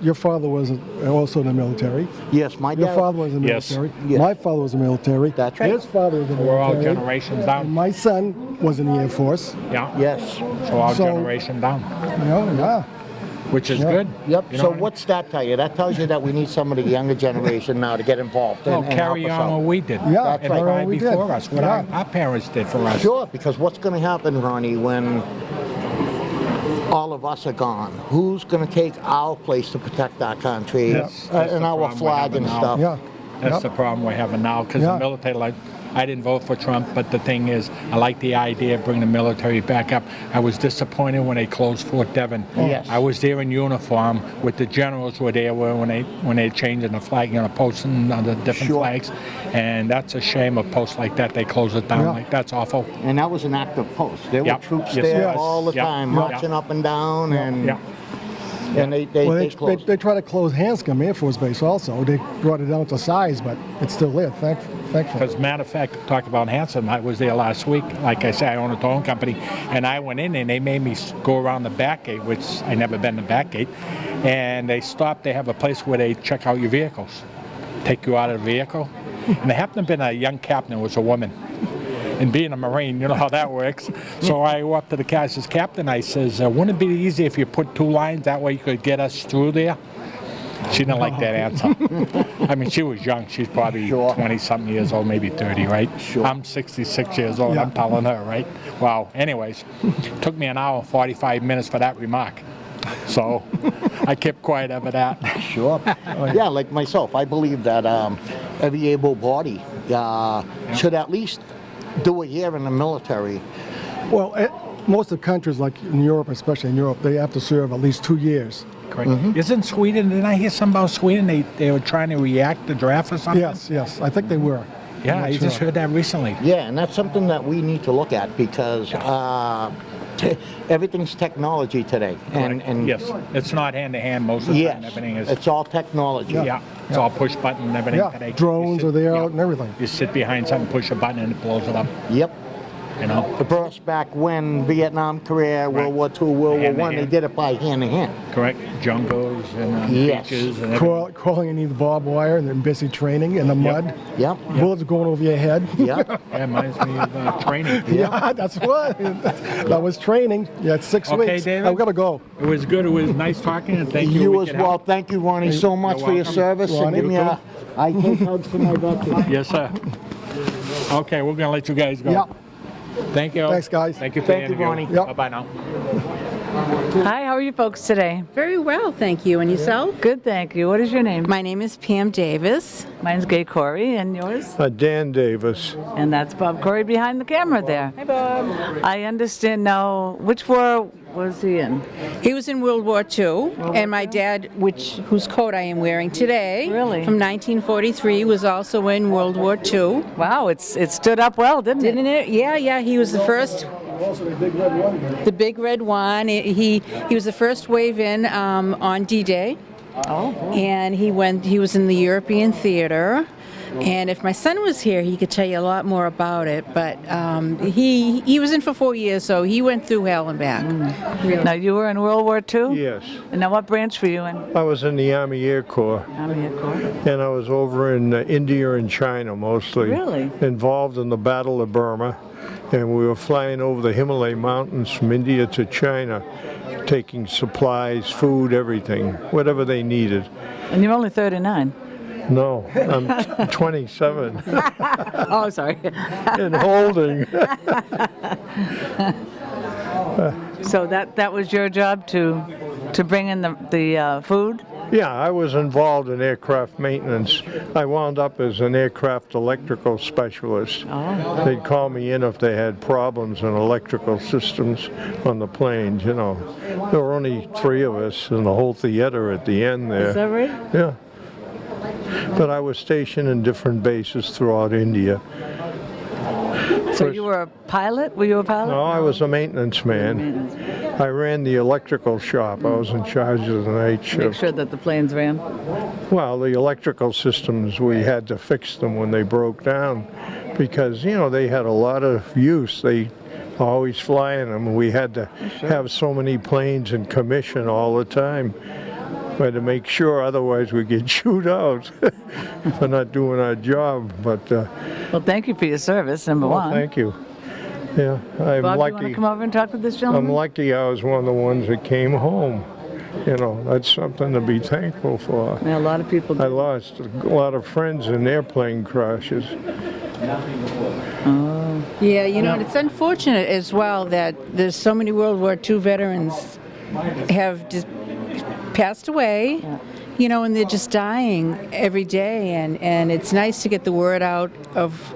your father was also in the military. Yes, my Your dad. father was in the Yes. military. Yes. My father was in the military. That's right. His father was in the we're all military. generations And down. my son was in the Air Force. Yeah. Yes. So all So- generation down, Yeah. which is Yeah. good. Yep. You know So what I mean? what's that tell you? That tells you that we need some of the younger generation now to get involved Well, and carry help us on out. what we did. Yeah, That's and right. try we did. before us, what Yeah. our parents did for us. Sure, because what's going to happen, Ronnie, when all of us are gone? Who's going to take our place to protect our country Yes. That's and the our problem we're flag having and now. stuff? Yeah. That's the problem we're having now, because Yeah. the military, like, I didn't vote for Trump, but the thing is, I like the idea of bringing the military back up. I was disappointed when they closed Fort Devon. Yes. I was there in uniform with the generals were there when they changing the flag, posting on the different Sure. flags, and that's a shame. A post like that, they close it down. Yeah. Like that's awful. And that was an active post. There were Yep. troops Yes, there it was. all the Yep. time, Yep. marching up and down, and Yeah. and they Well, closed. they try to close Hanscom Air Force Base also. They brought it down to size, but it's still there, thankfully. Because matter of fact, talk about Hanson, I was there last week. Like I said, I own a towing company, and I went in and they made me go around the back gate, which I never been to the back gate, and they stopped. They have a place where they check out your vehicles, take you out of the vehicle, and there happened to have been a young captain, it was a woman. And being a Marine, you know how that works. So I go up to the guy, I says, Captain, I says, wouldn't it be easy if you put 2 lines, that way you could get us through there? She didn't like that answer. I mean, she was young. She's probably Sure. 20-something years old, maybe 30, right? Sure. I'm 66 years old. Yeah. I'm telling her, right? Wow. Anyways, took me an hour and 45 minutes for that remark. So I kept quiet over that. Sure. Yeah, like myself, I believe that every able body should at least do a year in the military. Well, most of the countries, like in Europe, especially in Europe, they have to serve at least 2 years. Correct. Isn't Sweden, didn't I hear something about Sweden? They were trying to react the draft or something? Yes, I think they were. Yeah, I'm not I just sure. heard that recently. Yeah, and that's something that we need to look at because everything's technology today. And Yes, it's not hand-to-hand most of the time. yes, Everything is... it's all technology. Yeah, it's all push button and everything Yeah, today. drones You are there yeah. and everything. You sit behind something, push a button, and it blows it up. Yep. The Burst back when Vietnam, Korea, World War II, World War One, they Hand-to-hand. did it by hand in hand. correct? Jungles and Yes. beaches and everything. Crawling underneath the barbed wire and then busy training in the mud. Yep. Bullets going over your head. Yep. That reminds me of training. Yeah, that's what. That was training. Yeah, it's 6 Okay, weeks. David? I've got to go. It was good. It was nice talking, and thank you. You We as could well. help. Thank you, Ronnie, so much You're for your welcome. service. And Ronnie, give me a I take hugs for my veterans. Yes, sir. Okay, we're gonna let you guys go. Yeah. Thank you. Thanks, guys. Thank you for Thank the you, interview. Ronnie. Yep. Bye-bye now. Hi, how are you folks today? Very well, thank you. And yourself? Good, thank you. What is your name? My name is Pam Davis. Mine's Gay Corey, and yours? Dan Davis. And that's Bob Corey behind the camera there. Hi, Bob. I understand now. Which war was he in? He was in World War II, and my dad, whose coat I am wearing today, Really? from 1943, was also in World War II. Wow, it stood up well, didn't it? Didn't it? Yeah. He was the first. Also the big red one. The big red one. He was the first wave in on D-Day, Oh. and he was in the European theater. And if my son was here, he could tell you a lot more about it. But he was in for 4 years, so he went through hell and back. Now, you were in World War II? Yes. And now, what branch were you in? I was in the Army Air Corps, Army Air Corps. and I was over in India and China mostly. Really? Involved in the Battle of Burma. And we were flying over the Himalaya mountains from India to China, taking supplies, food, everything, whatever they needed. And you're only 39. No, I'm 27 Oh, sorry. and holding. So that was your job to bring in the food? Yeah, I was involved in aircraft maintenance. I wound up as an aircraft electrical specialist. Oh. They'd call me in if they had problems in electrical systems on the planes, you know. There were only 3 of us in the whole theater at the end there. Is that right? Yeah. But I was stationed in different bases throughout India. So you were a pilot? Were you a pilot? No, I was a maintenance man. I ran the electrical shop. I was in charge of the night Make shift. sure that the planes ran. Well, the electrical systems, we had to fix them when they broke down because, you know, they had a lot of use. They always flying them. We had to have so many planes in commission all the time. We had to make sure, otherwise we get chewed out for not doing our job. But Well, thank you for your service, number one. thank you. Yeah, I'm Bob, you want to lucky. come over and talk with this I'm gentleman? lucky I was one of the ones that came home. You know, that's something to be thankful for. Yeah, a lot of people I do. lost a lot of friends in airplane crashes. Yeah, and it's unfortunate as well that there's so many World War II veterans have just passed away, you know, and they're just dying every day, and it's nice to get the word out of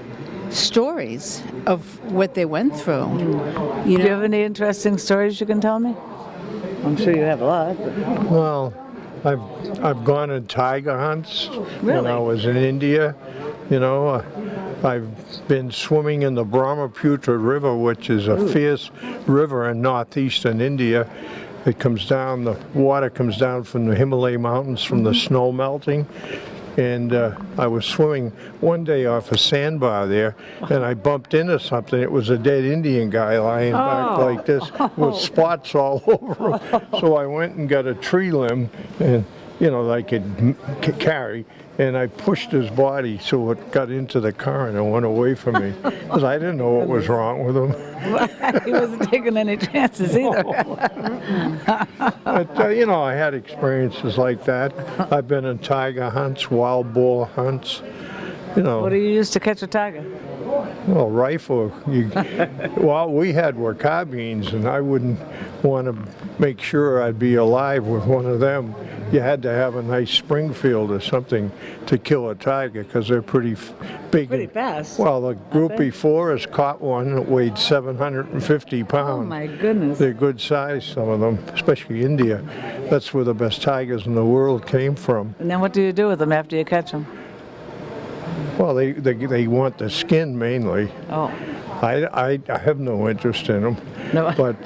stories of what they went through. You Do you have know, any interesting stories you can tell me? I'm sure you have a lot. but- Well, I've gone on tiger hunts when I Really? was in India. You know, I've been swimming in the Brahmaputra River, which is a fierce river in northeastern India. It comes down, the water comes down from the Himalaya mountains from the snow melting. And I was swimming one day off a sandbar there, and I bumped into something. It was a dead Indian guy lying back like this with spots all over him. So I went and got a tree limb, and you know, that I could carry, and I pushed his body so it got into the current and went away from me, because I didn't know what was wrong with him. He wasn't taking any chances either. But you know, I had experiences like that. I've been in tiger hunts, wild boar hunts. You know, What do you use to catch a tiger? well, rifle. Well, we had were carbines, and I wouldn't want to make sure I'd be alive with one of them. You had to have a nice Springfield or something to kill a tiger, because they're pretty big. Pretty fast. Well, the group before us caught one that weighed 750 pounds. Oh my goodness. They're good size, some of them, especially India. That's where the best tigers in the world came from. And then what do you do with them after you catch them? Well, they want the skin mainly. Oh, I have no interest in them. No. But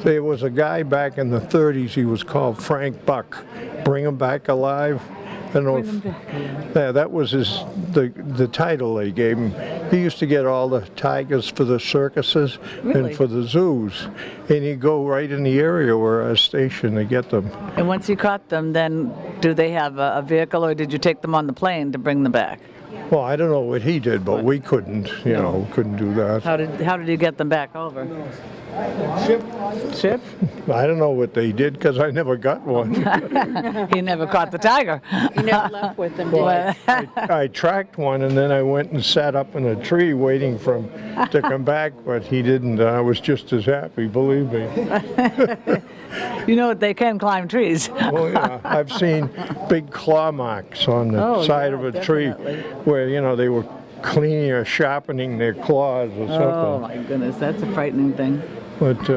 there was a guy back in the 30s, he was called Frank Buck. Bring him back alive. I don't know yeah, that was the title they gave him. He used to get all the tigers for the circuses Really? and for the zoos. And he'd go right in the area where I was stationed to get them. and once you caught them, then do they have a vehicle, or did you take them on the plane to bring them back? Well, I don't know what he did, but we couldn't, you know, couldn't do that. How did you get them back over? Ship? I don't know what they did, because I never got one. He never caught the tiger. you never left with them, did you? I tracked one, and then I went and sat up in a tree waiting for him to come back, but he didn't. I was just as happy, believe me. You know they can climb trees. Oh yeah, I've seen big claw marks on the Oh, side yeah, of a definitely. tree where, you know, they were cleaning or sharpening their claws or something. Oh my goodness, that's a frightening thing. But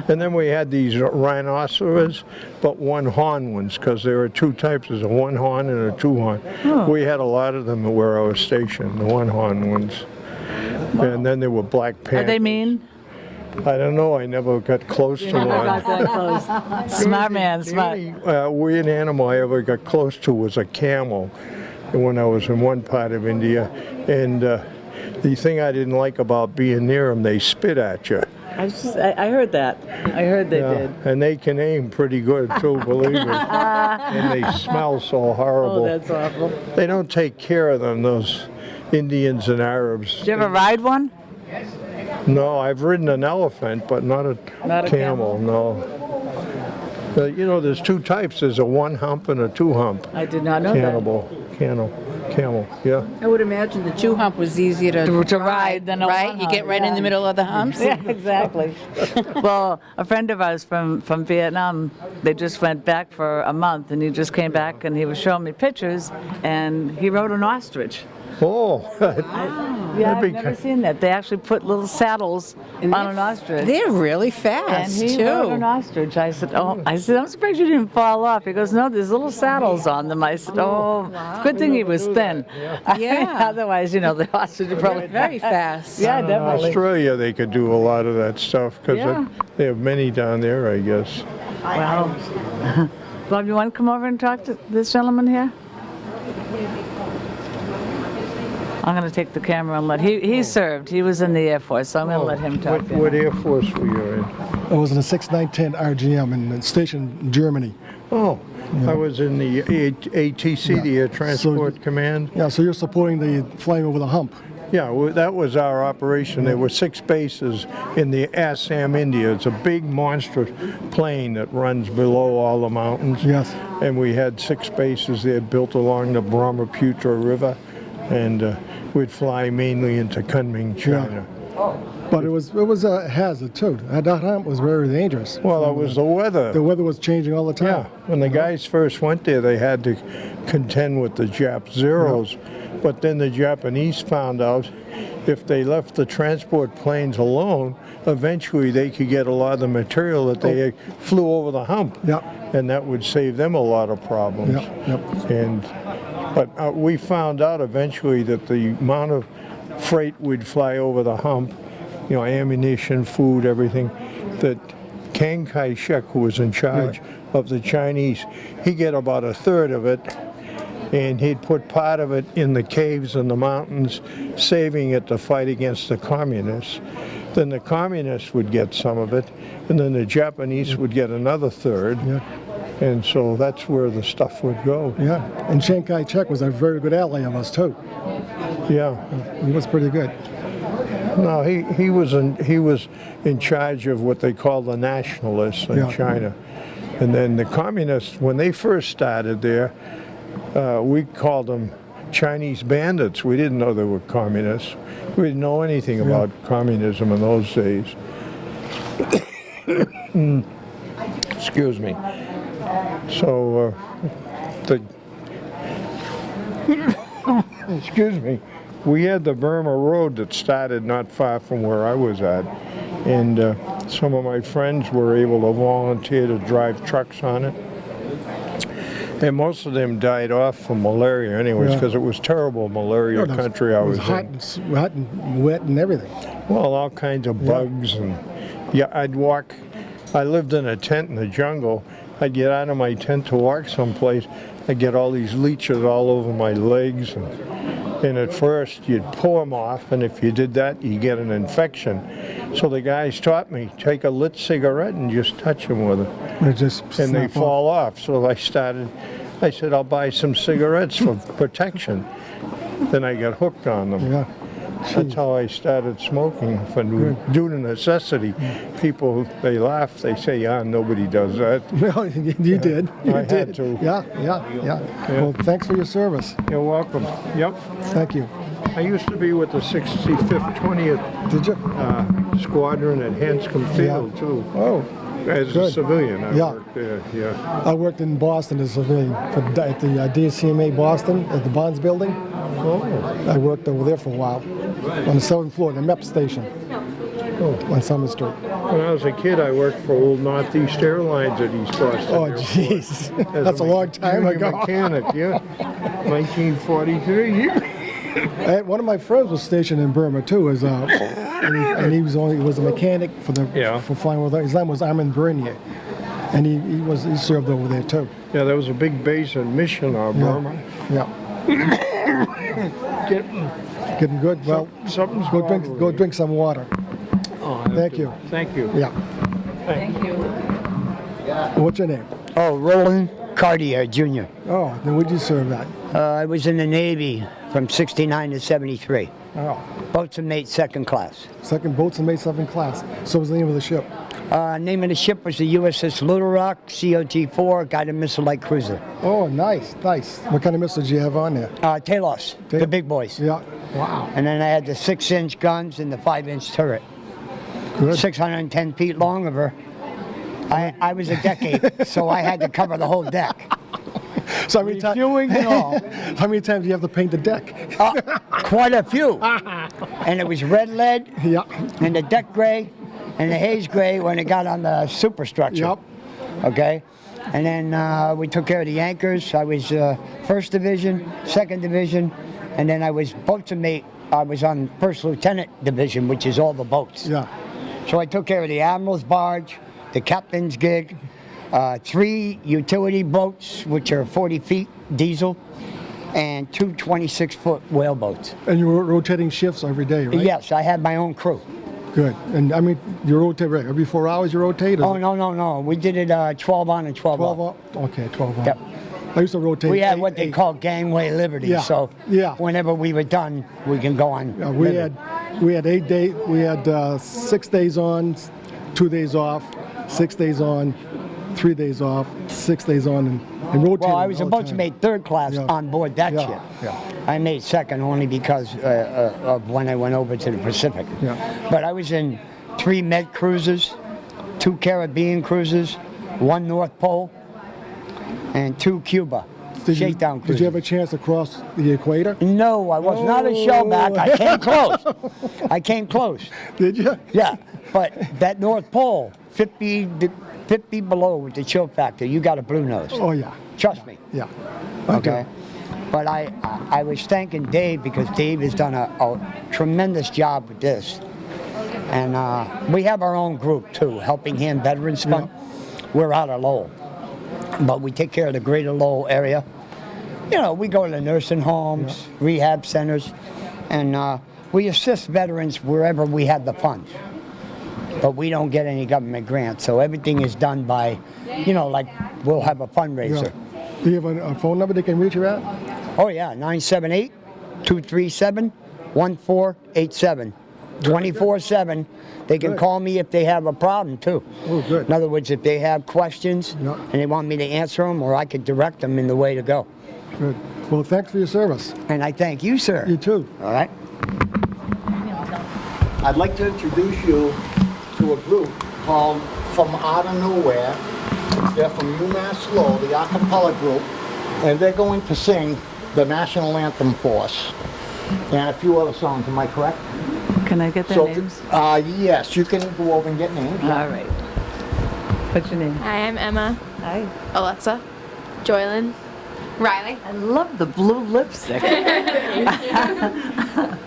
and then we had these rhinoceros, but one-horn ones, because there are two types. There's a one-horn and a two-horn. We had a lot of them where I was stationed, the one-horn ones. And then there were black Are panthers. they mean? I don't know. I never got close to one. Not that close. Smart man, smart. The only weird animal I ever got close to was a camel when I was in one part of India. And the thing I didn't like about being near them, they spit at you. I heard that. I heard they did. And they can aim pretty good too, believe me. And they smell so horrible. Oh, that's awful. They don't take care of them, those Indians and Arabs. Did you ever ride one? No, I've ridden an elephant, but not a camel, no. You know, there's two types. There's a one hump and a two hump. I did not know Camel, yeah. I would imagine the two hump was easier To ride than a right? one You get hump, right in yeah. the middle of the humps. that. Yeah, exactly. Well, a friend of ours from Vietnam, they just went back for a month, and he just came back, and he was showing me pictures, and he rode an ostrich. Oh, Yeah, That'd be I've never ki- seen that. They actually put little saddles on an ostrich. They're really And fast he rode an too. ostrich. I said, I'm surprised you didn't fall off. He goes, no, there's little saddles on them. I said, it's a good thing he was thin. Yeah. Otherwise, you know, the ostrich would probably Very fast. Yeah, in definitely. Australia they could do a lot of that stuff, because Yeah. they have many down there, I guess. Well, Bob, you want to come over and talk to this gentleman here? I'm going to take the camera and let he served. He was in the Air Force, so I'm going to let him talk. to you. What Air Force were you in? I was in the 619 RGM and stationed in Germany. Oh, I was in the ATC, the Air Transport Command. Yeah, so you're supporting the flying over the hump. Yeah, that was our operation. There were 6 bases in the Assam, India. It's a big monstrous plane that runs below all the mountains. Yes. And we had 6 bases there built along the Brahmaputra River. And we'd fly mainly into Kunming, China. But it was a hazard too. That hump was very dangerous. Well, it was the weather. The weather was changing all the time. Yeah, when the guys first went there, they had to contend with the Jap Zeros. But then the Japanese found out if they left the transport planes alone, eventually they could get a lot of the material that they flew over the hump. Yep. And that would save them a lot of problems. But we found out eventually that the amount of freight would fly over the hump, you know, ammunition, food, everything, that Chiang Kai-shek, who was in charge of the Chinese, he'd get about a third of it, and he'd put part of it in the caves in the mountains, saving it to fight against the communists. Then the communists would get some of it, and then the Japanese would get another third. And so that's where the stuff would go. Yeah, and Chiang Kai-shek was a very good ally of us too. Yeah. He was pretty good. No, he was in charge of what they call the nationalists in China. And then the communists, when they first started there, we called them Chinese bandits. We didn't know they were communists. We didn't know anything about communism in those days. Excuse me. So, excuse me. We had the Burma Road that started not far from where I was at, and some of my friends were able to volunteer to drive trucks on it. And most of them died off from malaria anyways, because it was terrible malaria country I was in. It was hot and wet and everything. Well, all kinds of bugs, and I lived in a tent in the jungle. I'd get out of my tent to walk someplace. I'd get all these leeches all over my legs, and at first you'd pull them off, and if you did that, you get an infection. So the guys taught me, take a lit cigarette and just touch them with it. And they fall off. So I said, I'll buy some cigarettes for protection. Then I got hooked on them. Yeah. That's how I started smoking, due to necessity. People, they laugh, they say, yeah, nobody does that. Well, you did. I had to. Yeah. Well, thanks for your service. You're welcome. Yep. Thank you. I used to be with the 65th, 20th Did you? Squadron at Hanscom Field, too. Oh, As a good. civilian, I Yeah. worked there, yeah. I worked in Boston as a civilian at the DCMA Boston at the Bonds Building. Oh, I worked over there for a while on the 7th floor, the MEP station on Summer Street. when I was a kid, I worked for old Northeast Airlines at East Boston. Oh, Airport jeez. as That's a long time junior ago. mechanic, yeah. 1943. One of my friends was stationed in Burma too, and he was a mechanic for flying with. His name was Armin Bernier, and he served over there too. Yeah, there was a big base in Mission, Burma. Yeah. Getting good. Well, Something's go drink some water. Thank you. Thank you. Yeah. Thank you. What's your name? Oh, Roland Cartier, Jr. Oh, then where'd you serve at? I was in the Navy from 69 to 73. Oh, Boats and mate second class. second boats and mate 7th class. So what was the name of the ship? Name of the ship was the USS Little Rock, COT-4, guided missile light cruiser. Oh, nice. What kind of missiles did you have on there? Talos, the big boys. Yeah. Wow. And then I had the 6-inch guns and the 5-inch turret. Good. 610 feet long of her. I was a decade, so I had to cover the whole deck. So how many times? Refueling and all. How many times do you have to paint the deck? Quite a few. And it was red lead, Yeah. and the deck gray, and the haze gray when it got on the superstructure. Yep. Okay? And then we took care of the anchors. I was 1st Division, 2nd Division, and then I was boats and mate. I was on 1st Lieutenant Division, which is all the boats. Yeah. So I took care of the Admiral's barge, the Captain's gig, 3 utility boats, which are 40 feet diesel, and 2 26-foot whaleboats. And you were rotating shifts every day, right? Yes, I had my own crew. Good. And I mean, you rotate right? Every 4 hours you rotate? Oh, no. We did it 12 on and 12 12 off. on? Okay, 12 on. Yep. I used to rotate. We had eight- what they eight. call gangway liberty. Yeah, So yeah. whenever we were done, we can go on. Yeah, we liberty. had 8 days. We had 6 days on, 2 days off, 6 days on, 3 days off, 6 days on, and rotating. Well, I was all the about to time. make third class Yeah. on board that Yeah, ship. yeah. I made second only because of when I went over to the Pacific. Yeah. But I was in 3 Med cruises, 2 Caribbean cruises, 1 North Pole, and 2 Cuba shakedown cruises. Did you have a chance to cross the equator? No, I was not a shellback. I came close. I came close. Did you? Yeah, but that North Pole, 50 below with the chill factor, you got a blue nose. Oh yeah, Trust me. yeah. Okay. But I was thanking Dave because Dave has done a tremendous job with this. And we have our own group too, Helping Hand Veterans Fund. We're out of Lowell. But we take care of the greater Lowell area. You know, we go to nursing homes, rehab centers, and we assist veterans wherever we have the funds. But we don't get any government grants, so everything is done by, you know, like we'll have a fundraiser. Do you have a phone number they can reach you at? Oh yeah, 978-237-1487. 24/7. They can Good. call me if they have a problem too. Oh, good. In other words, if they have questions Yeah. and they want me to answer them, or I could direct them in the way to go. Good. Well, thanks for your service. And I thank you, sir. You too. All right. I'd like to introduce you to a group called From Out of Nowhere. They're from UMass Lowell, the a cappella group, and they're going to sing the national anthem for us and a few other songs. Am I correct? Can I get their names? Yes, you can go over and get names. All right. What's your name? Hi, I'm Emma. Hi. Alexa. Joylyn. Riley. I love the blue lipstick.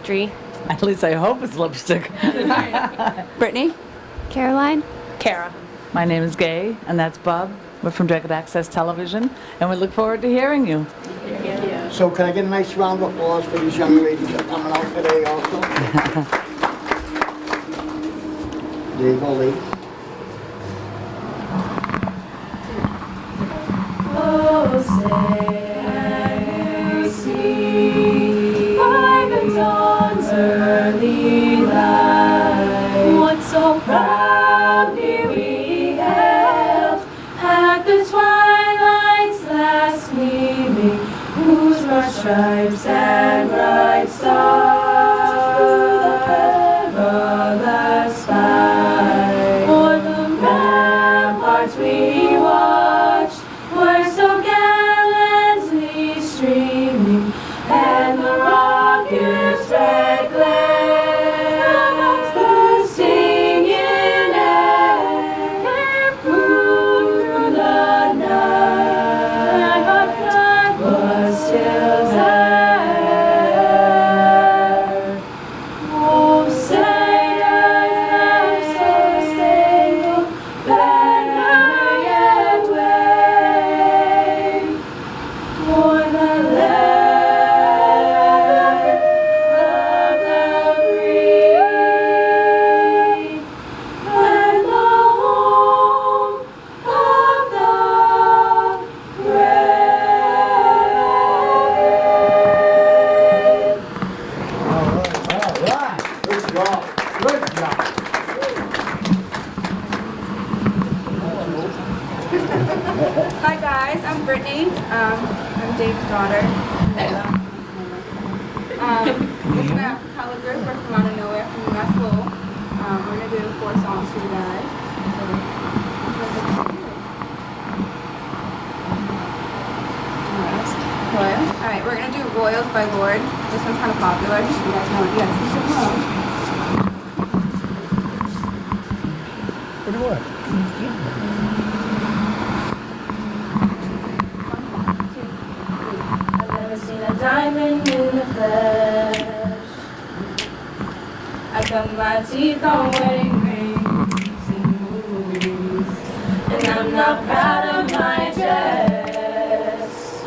Dree. At least I hope it's lipstick. Brittany. Caroline. Kara. My name is Gay, and that's Bob. We're from Dragon Access Television, and we look forward to hearing you. So can I get a nice round of applause for these young ladies that are coming out today also? There you go, ladies. Oh, say, by the dawn's early light, what so proudly we hailed at the twilight's last gleaming, whose broad stripes and bright stars through the perilous fight. O'er the ramparts we watched were so gallantly streaming, and the rocket's red glare amongst the singing air through the night. Our flag was still there. Oh, say does that star-spangled banner yet wave for the land of the free and the home of the brave? Good job. Good job. Hi guys, I'm Brittany. I'm Dave's daughter. This is my acapella group. We're from out of nowhere, from UMass Lowell. We're gonna do 4 songs for you guys. Alright, we're gonna do Royals by Lord. This one's kind of popular. You guys know it. You guys listen well. Pretty what? I've never seen a diamond in the flesh. I cut my teeth on wedding rings and movies, and I'm not proud of my dress.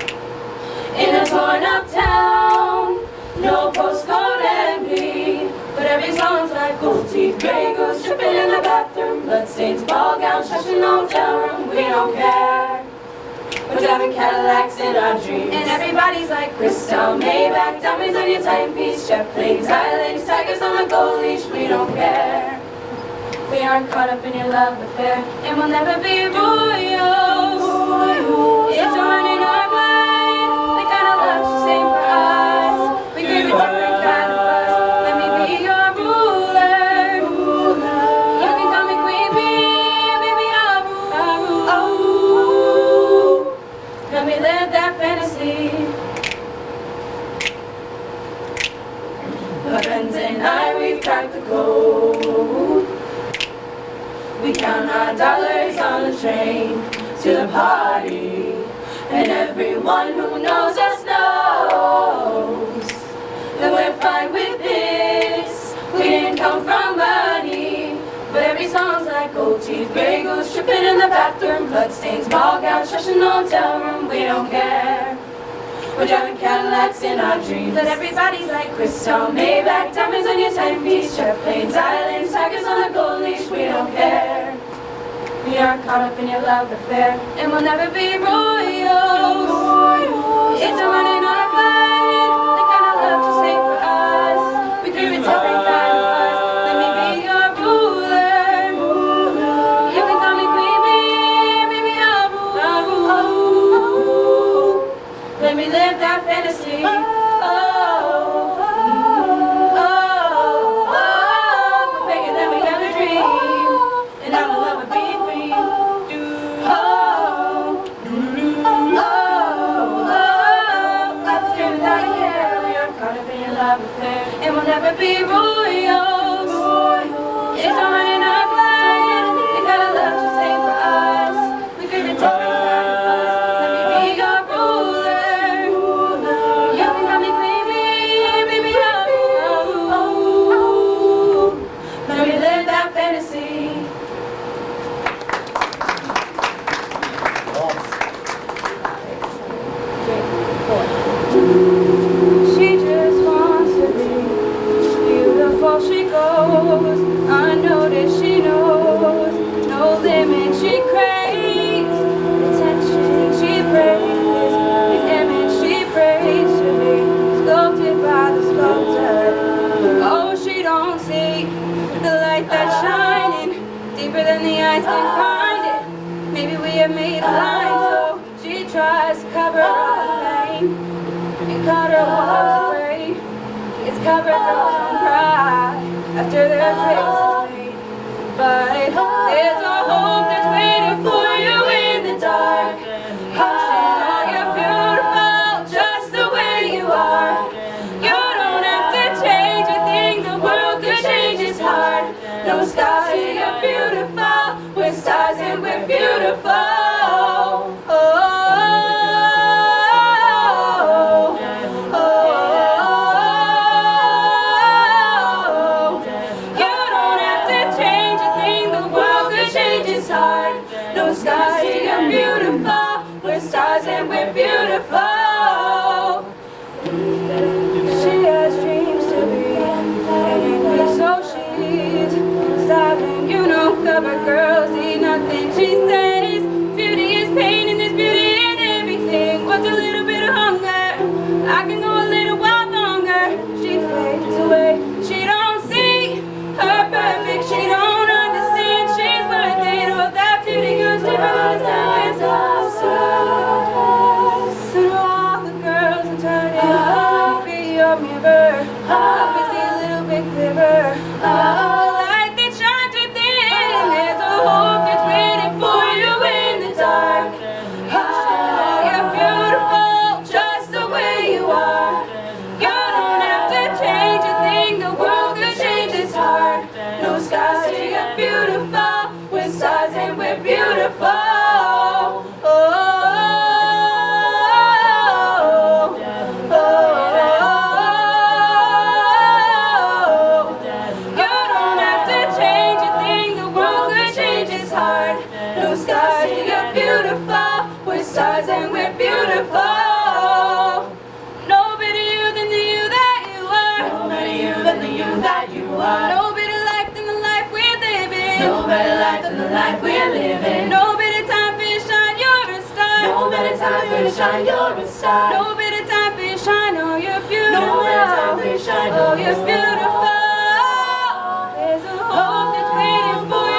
In a torn up town, no postcode envy, but every song's like gold teeth, gray goose dripping in the bathroom, bloodstains, ball gowns, stretching hotel room. We don't care. We're driving Cadillacs in our dreams, and everybody's like Crystal, Maybach, diamonds on your timepiece, jet planes, islands, tigers on a gold leash. We don't care. We aren't caught up in your love affair, and we'll never be royals. It's running our blood, the kind of love you save for us. We crave a different kind of buzz. Let me be your ruler. You can call me queen bee, baby, I'll rule. Let me live that fantasy. My friends and I, we've cracked the code. We count our dollars on the train to the party, and everyone who knows us knows that we're fine with this. We didn't come from money, but every song's like gold teeth, gray goose tripping in the bathroom, bloodstains, ball gowns, shushing the hotel room. We don't care. We're driving Cadillacs in our dreams, but everybody's like crystal, Maybach, diamonds on your timepiece, jet planes, islands, tigers on the gold leash. We don't care. We aren't caught up in your love affair, and we'll never be royals. It's a run in our blood, the kind of love to save for us. We crave a different kind of buzz. Let me be your ruler. You can call me queen bee, baby, I'll rule. Let me live that fantasy. We're bigger than we ever dreamed, and I'm in love with being free. Without a care, we are caught up in your love affair, and we'll never be royals. It's all running our blood, the kind of love you save for us. We crave a different kind of buzz. Let me be your ruler. You can call me queen bee, baby, I'll rule. Let me live that fantasy. She just wants to be beautiful. She goes unnoticed. She knows no limit. She craves attention. She prays an image. She prays to be sculpted by the sculptor. Oh, she don't see the light that's shining deeper than the eyes can find it. Maybe we are made blind, so she tries to cover up the pain and cut her walls away. It's covered girls don't cry after their face is made. But there's a hope that's waiting for you in the dark. You should know you're beautiful just the way you are. You don't have to change a thing, the world could change its heart. No stars, you're beautiful. We're stars and we're beautiful. No stars, you're beautiful. We're stars and we're beautiful. She has dreams to be and so she's stopping. You know, cover girls need nothing. She says beauty is pain and there's beauty in everything. What's a little bit of hunger? I can go a little while longer. She fades away. She don't see her perfect. She don't understand she's worth it. All that beauty goes to her eyes so do all the girls and turn it up. Be your mirror. Hope you see a little bit clearer. The light that shines within. There's a hope that's waiting for you in the dark. You should know you're beautiful just the way you are. You don't have to change a thing, the world could change its heart. No stars, you're beautiful. We're stars and we're beautiful. You don't have to change a thing, the world could change its heart. No stars, you're beautiful. We're stars and we're beautiful. Nobody you than the you that you are. Nobody you than the you that you are. No better life than the life we're living. No better life than the life we're living. No better time for you shine, you're a star. No better time for you shine, you're a star. No better time for you shine, oh you're beautiful. No better time for you shine, oh you're beautiful. There's a hope that's waiting for you.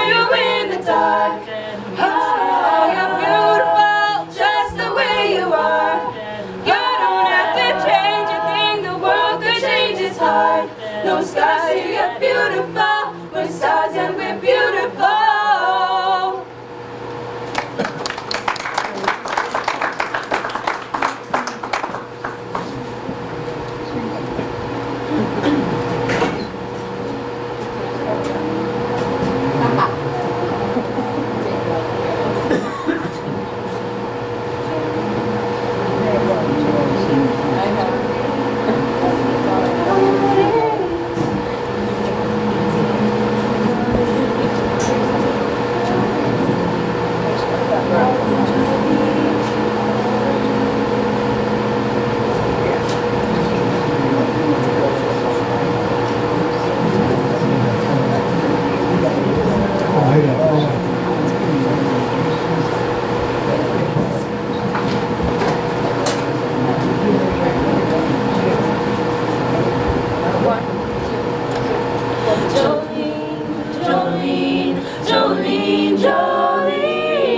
Jolene, Jolene, Jolene,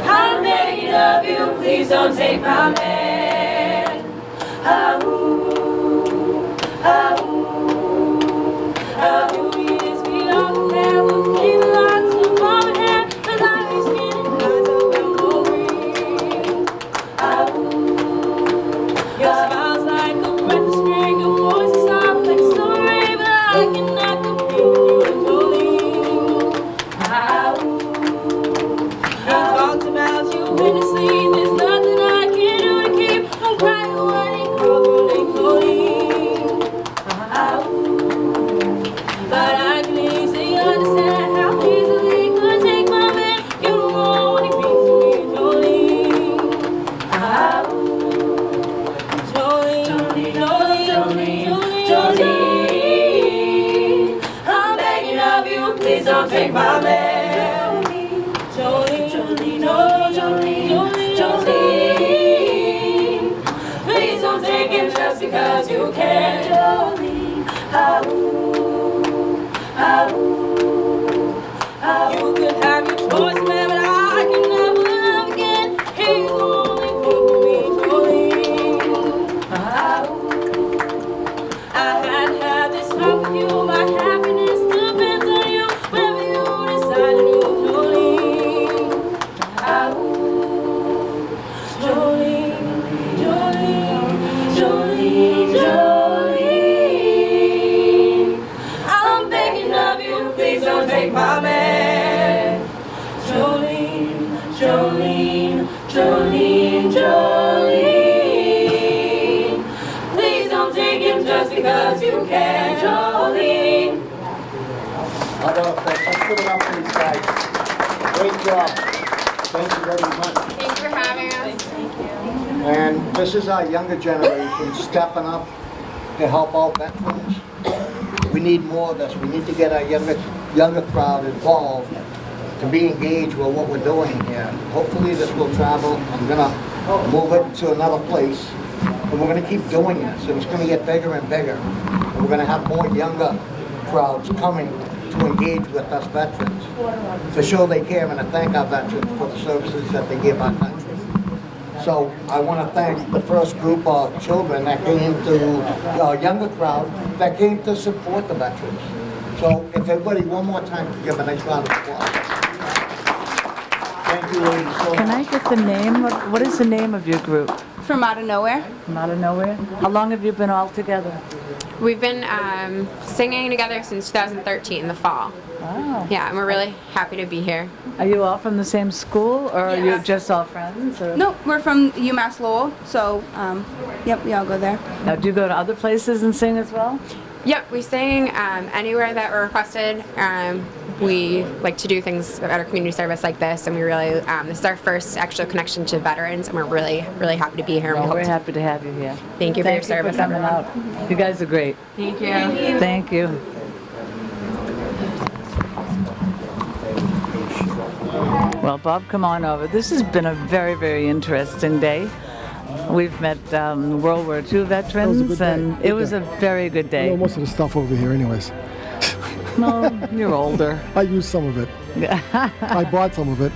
I'm begging of you, please don't take my man. Ah-ooh, ah-ooh, ah-ooh, yes, we all there with me, lots of mama hair, and I be skinny eyes of memory. Ah-ooh, your smile's like a breath of spring, your voice is soft like summer rain, but I cannot compete with you and Jolene. He talks about you in his sleep. There's nothing I can do to keep from crying when he calls your name, Jolene. But I can easily understand how easily you could take my man. You don't know what he means to me, Jolene. Jolene, Jolene, Jolene, Jolene, I'm begging of you, please don't take my man. Jolene, Jolene, Jolene, Jolene, Jolene, please don't take him just because you can. Jolene, you could have your choice, man, but I can never love again. He's the only one for me, Jolene. I had this talk with you, my happiness depends on you. Whenever you decide to do, Jolene. Jolene, Jolene, Jolene, Jolene, I'm begging of you, please don't take my man. Jolene, Jolene, Jolene, Jolene, please don't take him just because you can, Jolene. How about that? Let's give it up for these guys. Great job. Thank you very much. Thanks for having us. And this is our younger generation stepping up to help out veterans. We need more of this. We need to get our younger crowd involved to be engaged with what we're doing here. Hopefully this will travel. I'm gonna move it to another place. And we're gonna keep doing this. And it's gonna get bigger and bigger. And we're gonna have more younger crowds coming to engage with us veterans, to show they care and to thank our veterans for the services that they give our country. So I want to thank the first group of children that came to, a younger crowd, that came to support the veterans. So if everybody, one more time, could give a nice round of applause. Thank you, ladies, so Can I much. get the name of, what is the name of your group? From out of nowhere. From out of nowhere? How long have you been all together? We've been singing together since 2013 in the fall. Wow. Yeah, and we're really happy to be here. Are you all from the same school, or are you Yes. just all friends? Or? No, we're from UMass Lowell, so yep, we all go there. Now, do you go to other places and sing as well? Yep, we sing anywhere that we're requested. We like to do things at our community service like this, and we really, this is our first actual connection to veterans, and we're really, really happy to be here. Well, and we we're hope happy to have you here. Thank you for your service, coming everyone. out. You guys are great. Thank you. Thank you. Well, Bob, come on over. This has been a very, very interesting day. We've met World War II veterans, good day. and Good it was day. a very good I day. know most of the stuff over here anyways. Well, you're older. I used some of it. I bought some of it.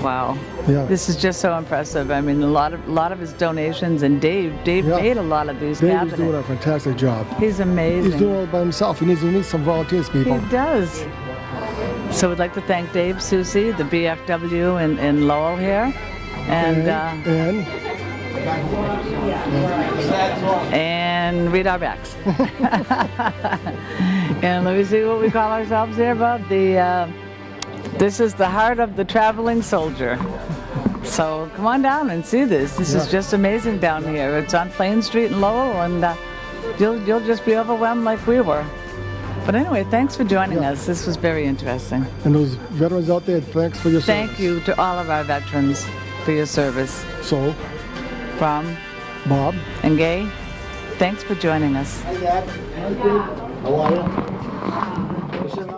Wow. Yeah. This is just so impressive. I mean, a lot of his donations, and Dave Yeah. made a lot of these Dave is cabinets. doing a fantastic job. He's amazing. He's doing it all by himself. He needs some volunteers, people. He does. So we'd like to thank Dave Susie, the BFW in Lowell here, and read our backs. And let me see what we call ourselves here, Bob. This is the heart of the traveling soldier. So come on down and see this. This is just amazing down here. It's on Plain Street in Lowell, and you'll just be overwhelmed like we were. But anyway, thanks for joining us. This was very interesting. And those veterans out there, thanks for your service. Thank you to all of our veterans for your service. So, From Bob. and Gay, thanks for joining us. Hey, Dad. How are you?